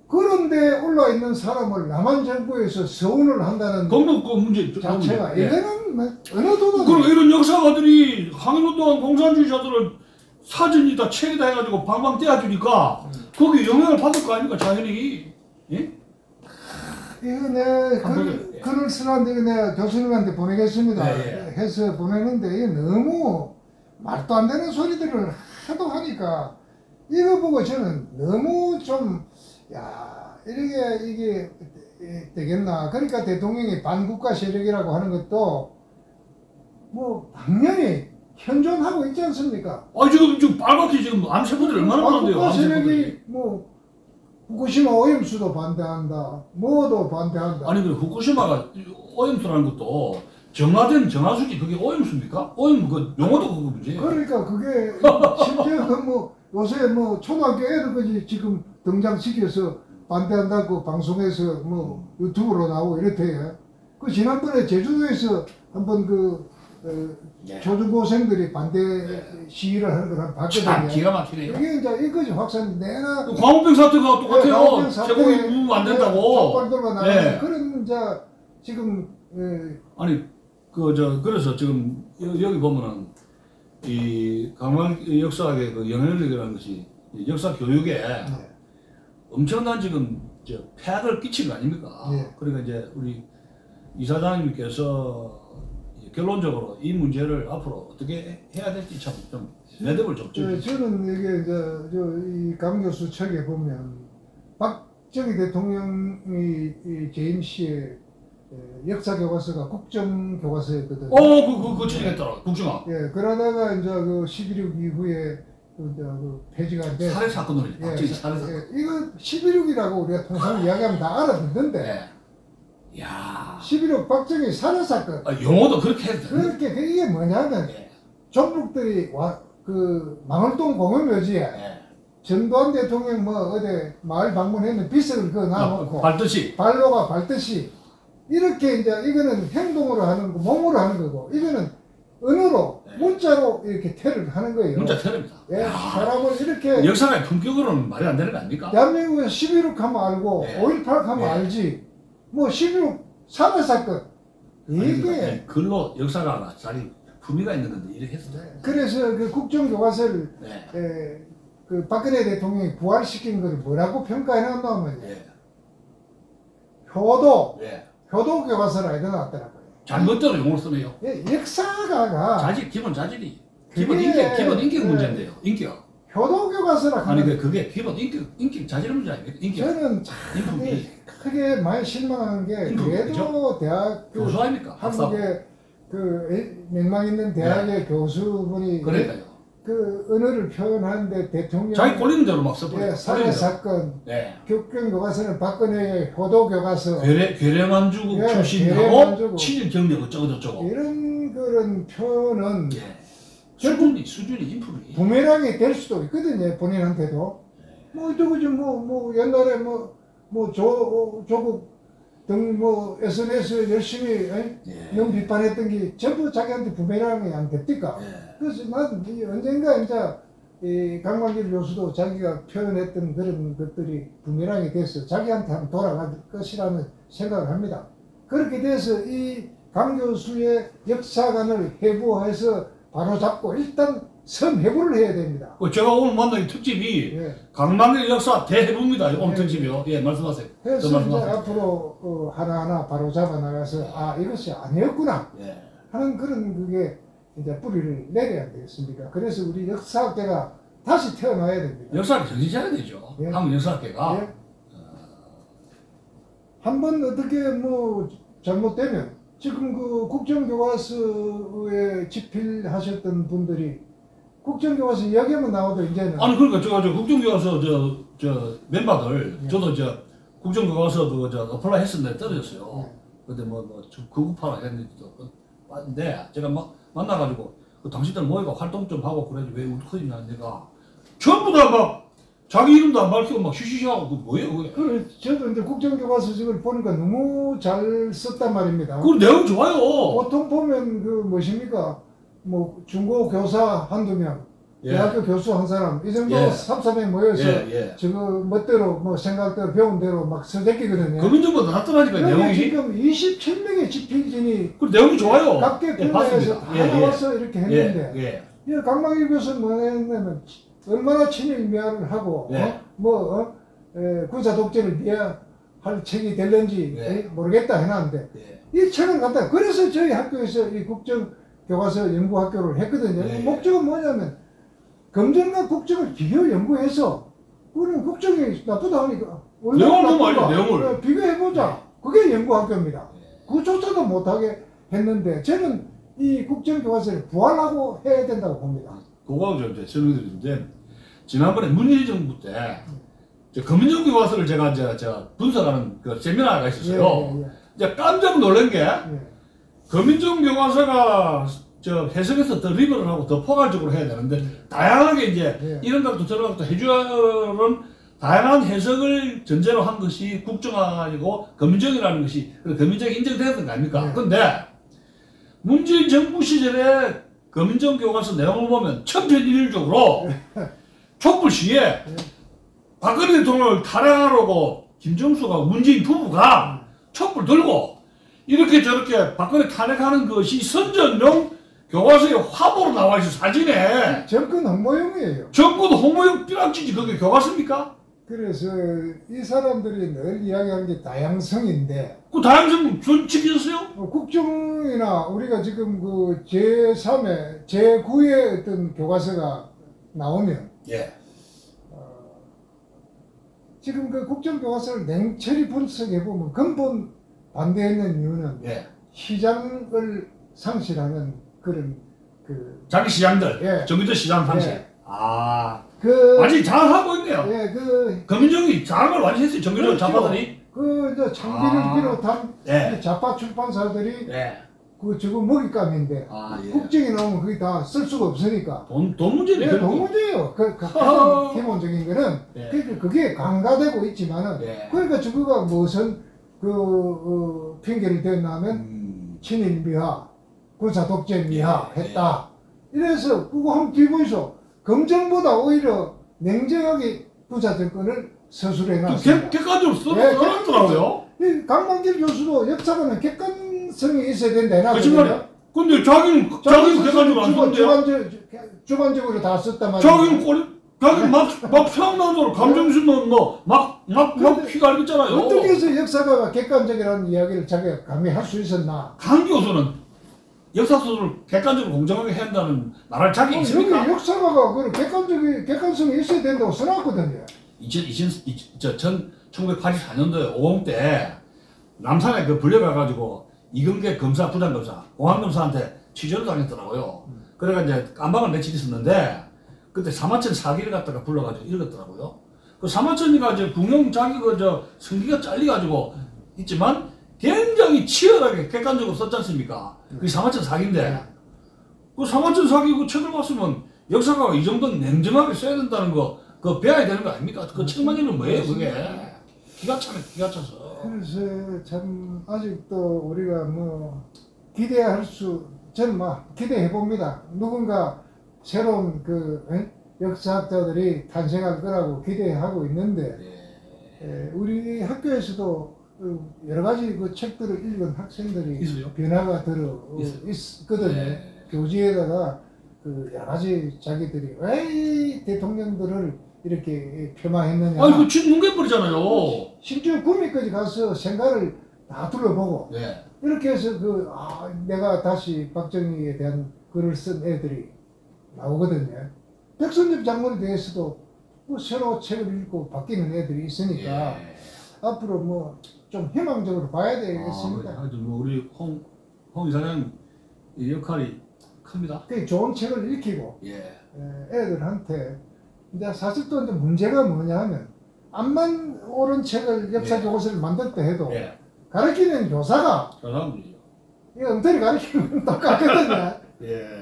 그런데 올라 있는 사람을 남한 정부에서 서운을 한다는 그 문제 자체가 이거는 뭐 어느 도도 그럼 이런 역사가들이 항일운동한 공산주의자들을 사전이다 책이다 해가지고 방방 떼어주니까 거기 영향을 받을 거 아닙니까 자연히. 예? 이거 내가 글을 쓰는데 이거 내가 교수님한테 보내겠습니다. 해서 보내는데 이게 너무 말도 안 되는 소리들을 하도 하니까 이거 보고 저는 너무 좀 이게 되겠나. 그러니까 대통령이 반국가 세력이라고 하는 것도 뭐 당연히 현존하고 있지 않습니까? 지금 빨갛게 지금 암세포들이 얼마나 많은데요. 반국가 세력이 뭐 후쿠시마 오염수도 반대한다. 뭐도 반대한다. 아니 그 후쿠시마가 오염수라는 것도 정화된 정화수지 그게 오염수입니까? 오염 그 용어도 그거 문제예요. 그러니까 그게 심지어 뭐 요새 뭐 초등학교 애들까지 지금 등장시켜서 반대한다고 방송에서 뭐 유튜브로 나오고 이렇대. 그 지난번에 제주도에서 한번 초중고생들이 반대 시위를 하는 걸 한번 봤거든요. 참 기가 막히네요. 이게 이제 이것이 확산 내가 광우병 사태가 똑같아요. 제공이 부으면 안 된다고. 족발들과 나가는 그런 이제 지금 아니 그래서 지금 여기 보면은 이 강원 역사학의 그 영향력이라는 것이 역사 교육에 엄청난 지금 폐악을 끼친 거 아닙니까? 그러니까 이제 우리 이사장님께서 결론적으로 이 문제를 앞으로 어떻게 해야 될지 참 좀 매듭을 좀 저는 이게 이 강 교수 책에 보면 박정희 대통령이 재임 시에 역사 교과서가 국정 교과서였거든요. 그 책했더라 국정화. 그러다가 이제 그 11.6 이후에 그 폐지가 돼. 살해 사건으로 박정희 살해 사건. 이거 11.6이라고 우리가 통상 이야기하면 다 알아듣는데. 야. 11.6 박정희 살해 사건. 용어도 그렇게 했다. 그렇게 이게 뭐냐면 종북들이 그 망월동 공원묘지에 전두환 대통령 뭐 어디 마을 방문했는 비석을 그거 놔놓고 밟듯이 발로가 밟듯이 이렇게 이제 이거는 행동으로 하는 거, 몸으로 하는 거고 이거는 언어로 문자로 이렇게 테러를 하는 거예요. 문자 테러입니다. 사람을 이렇게 역사의 품격으로는 말이 안 되는 거 아닙니까? 대한민국에 11.6 하면 알고 5.18 하면 알지. 뭐 11.6 살해 사건 이게 글로 역사가 자리 품위가 있는 건데 이렇게 했어. 그래서 그 국정교과서를 그 박근혜 대통령이 부활시킨 걸 뭐라고 평가해 놨냐면 효도 교과서라 이거 나왔더라고요. 잘못대로 용어를 쓰네요. 역사가가 기본 자질이 기본 인격 문제인데요. 인격. 효도교과서라 아니 그게 기본 인격 자질 문제 아닙니까? 인격. 저는 참 크게 많이 실망하는 게 그래도 대학 교수 아닙니까? 한국의 그 명망 있는 대학의 교수분이 그러니까요. 그 언어를 표현하는데 대통령 자기 꼴리는 대로 막 써버려. 사회 사건, 국정교과서는 박근혜의 효도교과서, 괴뢰만주국 출신하고 친일 경력 어쩌고 이런 그런 표현은 수준이 인프리 부메랑이 될 수도 있거든요. 본인한테도 뭐 저거지 뭐 옛날에 조국 등 SNS 열심히 너무 비판했던 게 전부 자기한테 부메랑이 안 됩니까? 그래서 난 언젠가 이제 이 강만길 교수도 자기가 표현했던 그런 것들이 부메랑이 돼서 자기한테 한번 돌아갈 것이라는 생각을 합니다. 그렇게 돼서 이 강 교수의 역사관을 해부해서 바로잡고 일단 선해부를 해야 됩니다. 제가 오늘 만난 특집이 강만길 역사 대해부입니다. 오늘 특집이요. 말씀하세요. 그래서 이제 앞으로 하나하나 바로잡아 나가서 이것이 아니었구나 하는 그런 그게 이제 뿌리를 내려야 되겠습니까? 그래서 우리 역사학계가 다시 태어나야 됩니다. 역사를 정신 차려야 되죠. 한국 역사학계가. 한번 어떻게 잘못되면 지금 그 국정교과서에 집필하셨던 분들이 국정교과서 이야기만 나와도 이제는 아니 그러니까 저 국정교과서 저 멤버들 저도 국정교과서 어플라이 했었는데 떨어졌어요. 근데 그거파라 했는데 제가 막 만나가지고 당신들 모이가 활동 좀 하고 그래야지 왜 우뚝거리냐 내가 전부 다 막 자기 이름도 안 밝히고 막 쉬쉬하고 그 뭐예요 그게? 그래 저도 이제 국정교과서 지금 보니까 너무 잘 썼단 말입니다. 그 내용 좋아요. 보통 보면 그 무엇입니까? 중고 교사 한두 명, 대학교 교수 한 사람 이 정도 3~4명 모여서 저거 멋대로 생각대로 배운 대로 막 써제끼거든요. 거민정보다 낫더라니까 내용이. 지금 27명의 집필진이 그 내용이 좋아요. 각계 분야에서 다 나와서 이렇게 했는데 강만길 교수는 뭐냐면 얼마나 친일 미화를 하고 군사 독재를 미화할 책이 될는지 모르겠다 해놨는데 이 책을 갖다 그래서 저희 학교에서 이 국정교과서 연구학교를 했거든요. 목적은 뭐냐면 검정과 국정을 비교 연구해서 우리는 국정이 나쁘다 하니까 내용을 비교해보자. 그게 연구학교입니다. 그조차도 못하게 했는데 저는 이 국정교과서를 부활하고 해야 된다고 봅니다. 그거 좀 설명드리는데 지난번에 문재인 정부 때 검정교과서를 제가 분석하는 그 세미나가 있었어요. 이제 깜짝 놀란 게 검정교과서가 해석해서 더 리버럴하고 더 포괄적으로 해야 되는데 다양하게 이런 것도 저런 것도 해주는 다양한 해석을 전제로 한 것이 국정화이고 검정이라는 것이 검정이 인정되었던 거 아닙니까? 근데 문재인 정부 시절에 검정교과서 내용을 보면 천편일률적으로 촛불 시에 박근혜 대통령을 탄핵하려고 김정수가 문재인 부부가 촛불 들고 이렇게 저렇게 박근혜 탄핵하는 것이 선전용 교과서에 화보로 나와 있어 사진에. 정권 홍보용이에요. 정권 홍보용 삐락지지 그게 교과서입니까? 그래서 이 사람들이 늘 이야기하는 게 다양성인데 그 다양성 전 지키셨어요? 국정이나 우리가 지금 그 제3회, 제9회 어떤 교과서가 나오면 지금 그 국정교과서를 냉철히 분석해보면 근본 반대했는 이유는 시장을 상실하는 그런 자기 시장들, 정규적 시장 상실. 완전히 잘하고 있네요. 검인정이 잘한 걸 완전히 했어요. 정규적 좌파들이. 이제 창비를 비롯한 좌파 출판사들이 저거 먹잇감인데 국정이 나오면 그게 다 쓸 수가 없으니까 돈 문제네요. 돈 문제예요. 가장 기본적인 거는 그게 강화되고 있지만은 그러니까 저거가 무슨 핑계를 댔냐면 친일 미화, 군사 독재 미화 했다. 이래서 그거 한번 뒤보이소. 검정보다 오히려 냉정하게 군사 정권을 서술해 놨습니다. 객관적으로 써놨더라고요. 강만길 교수도 역사관은 객관성이 있어야 된다. 거짓말이야. 근데 자기는 객관적으로 안 썼는데요. 주관적으로 다 썼단 말이야. 자기는 막 평온한 대로 감정심은 막 휘갈겼잖아요. 어떻게 해서 역사가가 객관적이라는 이야기를 자기가 감히 할 수 있었나? 강 교수는 역사 소설을 객관적으로 공정하게 해야 한다는 말할 자격이 있습니까? 여기 역사가가 그 객관성이 있어야 된다고 써놨거든요. 1984년도에 5.5 때 남산에 그 불려가가지고 이근계 검사, 부장검사, 공안검사한테 취재를 당했더라고요. 그래가 이제 깜방을 며칠 있었는데 그때 사마천 사기를 갖다가 불러가지고 읽었더라고요. 그 사마천이가 이제 궁용 자기 성기가 잘려가지고 있지만 굉장히 치열하게 객관적으로 썼지 않습니까? 그게 사마천 사기인데 그 사마천 사기 그 책을 봤으면 역사가 이 정도는 냉정하게 써야 된다는 거 그거 배워야 되는 거 아닙니까? 그 책만 읽으면 뭐예요 그게? 기가 차네 기가 차서. 그래서 참 아직도 우리가 뭐 기대할 수 저는 막 기대해 봅니다. 누군가 새로운 그 역사학자들이 탄생할 거라고 기대하고 있는데 우리 학교에서도 여러 가지 그 책들을 읽은 학생들이 있어요? 변화가 있거든요. 교지에다가 그 여러 가지 자기들이 왜 대통령들을 이렇게 폄하했느냐. 아니 그 지금 뭉개버리잖아요. 심지어 구미까지 가서 생각을 다 둘러보고 이렇게 해서 내가 다시 박정희에 대한 글을 쓴 애들이 나오거든요. 백선엽 장군에 대해서도 뭐 새로 책을 읽고 바뀌는 애들이 있으니까 앞으로 뭐 좀 희망적으로 봐야 되겠습니다. 뭐 우리 홍 이사장 역할이 큽니다. 그 좋은 책을 읽히고 애들한테 근데 사실 또 이제 문제가 뭐냐면 암만 옳은 책을 역사 교과서를 만들 때 해도 가르치는 교사가 이 엉터리 가르치면 똑같거든요.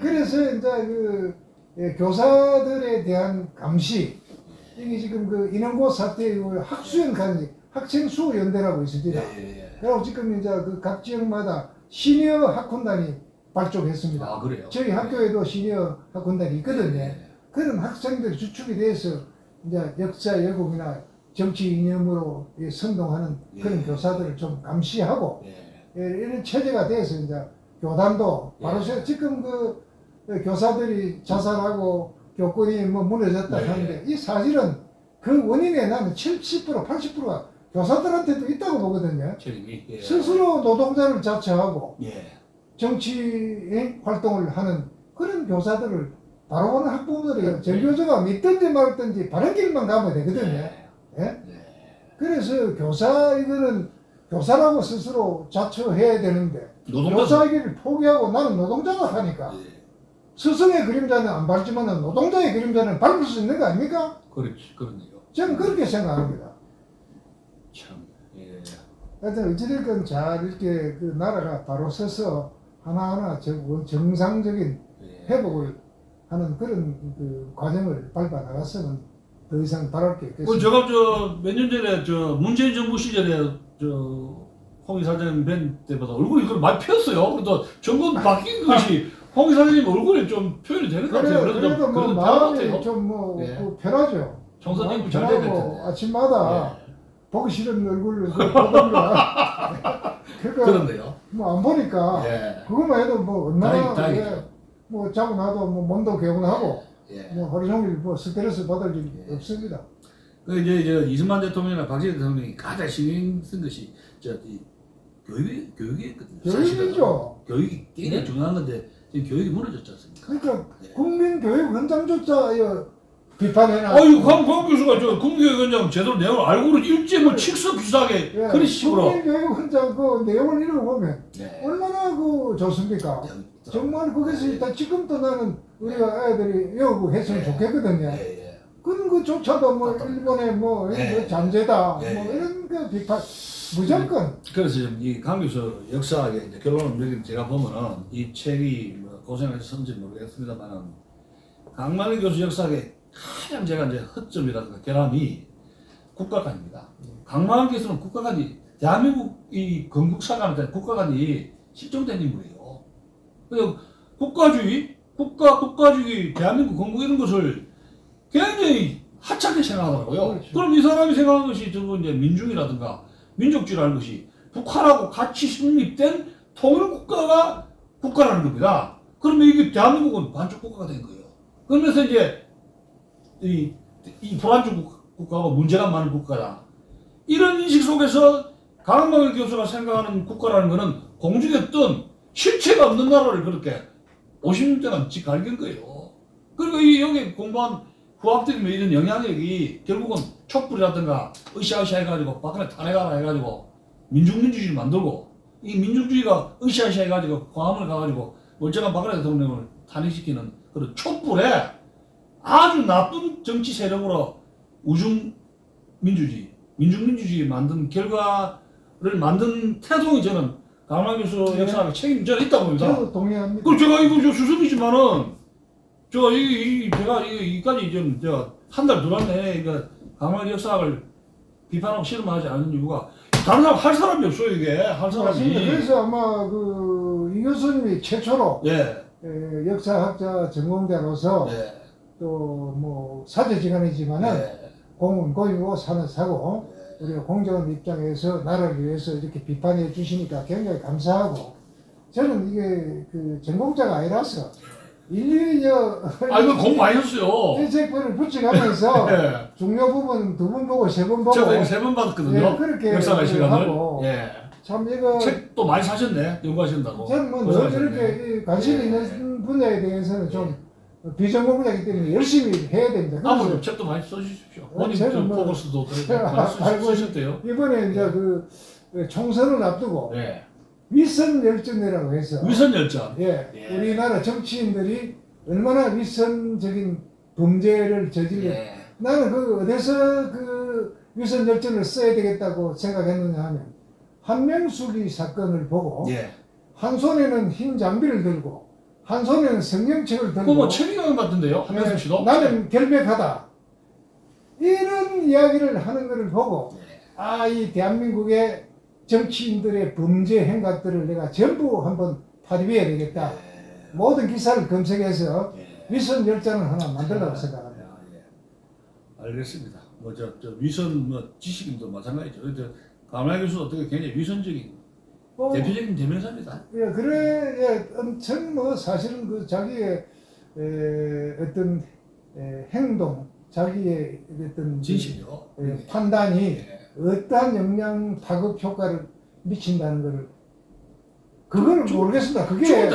그래서 이제 그 교사들에 대한 감시 이게 지금 그 인원고 사태의 학생수연대라고 있습니다. 그리고 지금 이제 그 각 지역마다 시니어 학군단이 발족했습니다. 아, 그래요? 저희 학교에도 시니어 학군단이 있거든요. 그런 학생들 주축이 돼서 이제 역사 왜곡이나 정치 이념으로 선동하는 그런 교사들을 좀 감시하고 이런 체제가 돼서 이제 교단도 바로 지금 그 교사들이 자살하고 교권이 뭐 무너졌다 하는데 이 사실은 그 원인에 나는 70% 80%가 교사들한테도 있다고 보거든요. 스스로 노동자를 자처하고 정치 활동을 하는 그런 교사들을 바로 보는 학부모들이 전교조가 믿든지 말든지 바른 길만 가면 되거든요. 그래서 이거는 교사라고 스스로 자처해야 되는데 교사의 길을 포기하고 나는 노동자가 하니까 스승의 그림자는 안 밟지만 노동자의 그림자는 밟을 수 있는 거 아닙니까? 그렇지, 그렇네요. 저는 그렇게 생각합니다. 참, 하여튼 어찌됐건 잘 이렇게 그 나라가 바로 서서 하나하나 정상적인 회복을 하는 그런 그 과정을 밟아 나갔으면 더 이상 바랄 게 없겠습니다. 제가 몇 년 전에 문재인 정부 시절에 홍 이사장 뵌 때보다 얼굴이 많이 폈어요. 그래도 정권 바뀐 것이 홍 이사장님 얼굴이 좀 표현이 되는 것 같아요. 그래도 뭐 마음이 좀 편하죠. 정선님 잘 돼야 될 텐데. 아침마다 보기 싫은 얼굴을 보던가. 그런데요. 뭐 안 보니까 그것만 해도 뭐 얼마나 뭐 자고 나도 뭐 몸도 개운하고 뭐 하루 종일 뭐 스트레스 받을 일이 없습니다. 그 이제 이승만 대통령이나 박정희 대통령이 가장 신경 쓴 것이 교육이었거든요. 교육이죠. 교육이 굉장히 중요한 건데 지금 교육이 무너졌지 않습니까? 그러니까 국민 교육 현장조차 비판해나. 강 교수가 국민교육 현장 제대로 내용을 알고는 일제 뭐 칙서 비슷하게 그런 식으로. 국민교육 현장 그 내용을 읽어보면 얼마나 그 좋습니까? 정말 거기서 일단 지금도 나는 우리가 애들이 외우고 했으면 좋겠거든요. 그거조차도 뭐 일본의 뭐 잠재다 뭐 이런 그 비판 무조건. 그래서 이 강 교수 역사학의 이제 결론을 제가 보면은 이 책이 뭐 고생하셨는지 모르겠습니다만은 강만일 교수 역사학의 가장 제가 이제 허점이라든가 결함이 국가관입니다. 강만일 교수는 국가관이 대한민국 이 건국사관한테 국가관이 실종된 인물이에요. 그래서 국가주의, 대한민국 건국 이런 것을 굉장히 하찮게 생각하더라고요. 그렇죠. 그럼 이 사람이 생각하는 것이 이제 민중이라든가 민족주의라는 것이 북한하고 같이 성립된 통일국가가 국가라는 겁니다. 그러면 이게 대한민국은 반쪽 국가가 된 거예요. 그러면서 이제 이 불안쪽 국가가 문제가 많은 국가다. 이런 인식 속에서 강만일 교수가 생각하는 국가라는 것은 공중에 뜬 실체가 없는 나라를 그렇게 50년 동안 지갈긴 거예요. 그리고 이 여기 공부한 후학들이 이런 영향력이 결국은 촛불이라든가 으쌰으쌰 해가지고 박근혜 탄핵하라 해가지고 민중민주주의를 만들고 이 민중주의가 으쌰으쌰 해가지고 광화문을 가가지고 멀쩡한 박근혜 대통령을 탄핵시키는 그런 촛불에 아주 나쁜 정치 세력으로 우중민주주의, 민중민주주의 만든 결과를 만든 태동이 저는 강남 교수 역사학에 책임이 저는 있다고 봅니다. 저도 동의합니다. 그 제가 이거 저 수습이지만은 제가 이까지 좀 한 달 들어왔네. 그러니까 강남 역사학을 비판하고 실험하지 않는 이유가 다른 사람 할 사람이 없어요 이게 할 사람이. 맞습니다. 그래서 아마 이 교수님이 최초로 예. 역사학자 전공자로서 예. 또 뭐 사제지간이지만은 예. 공은 공이고 사는 사고 우리가 공정한 입장에서 나라를 위해서 이렇게 비판해 주시니까 굉장히 감사하고 저는 이게 그 전공자가 아니라서 일일이 이거 공부 많이 했어요. 대책본을 붙여가면서 예. 중요 부분 2번 보고 3번 보고 제가 3번 받았거든요. 예, 그렇게 역사관 시간을. 하고 예. 참 이거 책도 많이 사셨네. 연구하신다고. 저는 뭐 늘 이렇게 관심이 있는 분야에 대해서는 좀 비전공자이기 때문에 열심히 해야 됩니다. 앞으로 책도 많이 써주십시오. 본인 포커스도 많이 쓰셨대요. 이번에 이제 그 총선을 앞두고 예. 위선 열전이라고 해서 위선 열전. 예, 예. 우리나라 정치인들이 얼마나 위선적인 범죄를 저질러 나는 그 어디서 그 위선 열전을 써야 되겠다고 생각했느냐 하면 한명숙이 사건을 보고 한 손에는 흰 장비를 들고 한 손에는 성경책을 들고 그거 뭐 최민경 같은데요? 한명숙 씨도? 나는 결백하다 이런 이야기를 하는 것을 보고 이 대한민국의 정치인들의 범죄 행각들을 내가 전부 한번 파헤쳐야 되겠다. 모든 기사를 검색해서 위선 열전을 하나 만들라고 생각합니다. 알겠습니다. 위선 지식인도 마찬가지죠. 강남 교수 어떻게 굉장히 위선적인 대표적인 대명사입니다. 예, 그래 엄청 사실은 그 자기의 어떤 행동, 자기의 어떤 진실이요. 판단이 어떠한 영향 파급 효과를 미친다는 것을 그걸 모르겠습니다. 그게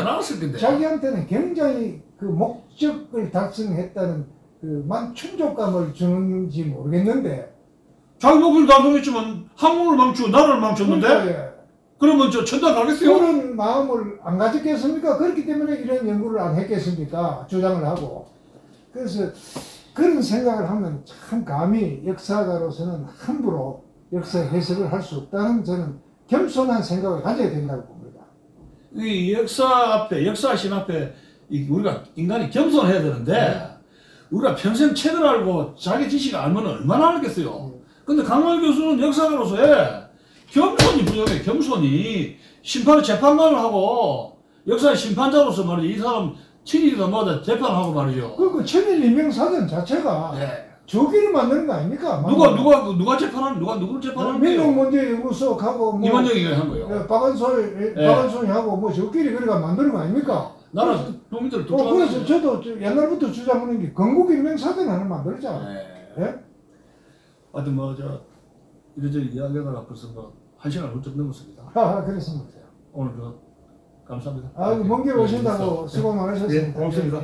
자기한테는 굉장히 그 목적을 달성했다는 그만 충족감을 주는지 모르겠는데 자기 목표를 달성했지만 항공을 망치고 나라를 망쳤는데 그러니까, 그러면 천당 가겠어요? 그런 마음을 안 가졌겠습니까? 그렇기 때문에 이런 연구를 안 했겠습니까? 주장을 하고 그래서 그런 생각을 하면 참 감히 역사가로서는 함부로 역사 해석을 할 수 없다는 저는 겸손한 생각을 가져야 된다고 봅니다. 이 역사신 앞에 우리가 인간이 겸손해야 되는데 우리가 평생 책을 알고 자기 지식을 알면 얼마나 알겠어요. 근데 강만 교수는 역사가로서의 겸손이 부족해. 겸손이 재판관을 하고 역사의 심판자로서 말이죠. 이 사람 친일이다 뭐다 재판하고 말이죠. 그 친일 임명사전 자체가 조기를 만드는 거 아닙니까? 누가 재판하는 누구를 재판하는 거예요? 민족문제연구소하고 이만정이 한 거예요. 박은솔이 하고 뭐 저끼리 그래가 만드는 거 아닙니까? 나라 국민들을 그래서 저도 옛날부터 주장하는 게 건국인명사전 하나 만들자. 하여튼 이래저래 이야기하다가 벌써 1시간 훌쩍 넘었습니다. 그렇습니다. 오늘 감사합니다. 먼 길 오신다고 수고 많으셨습니다. 고맙습니다.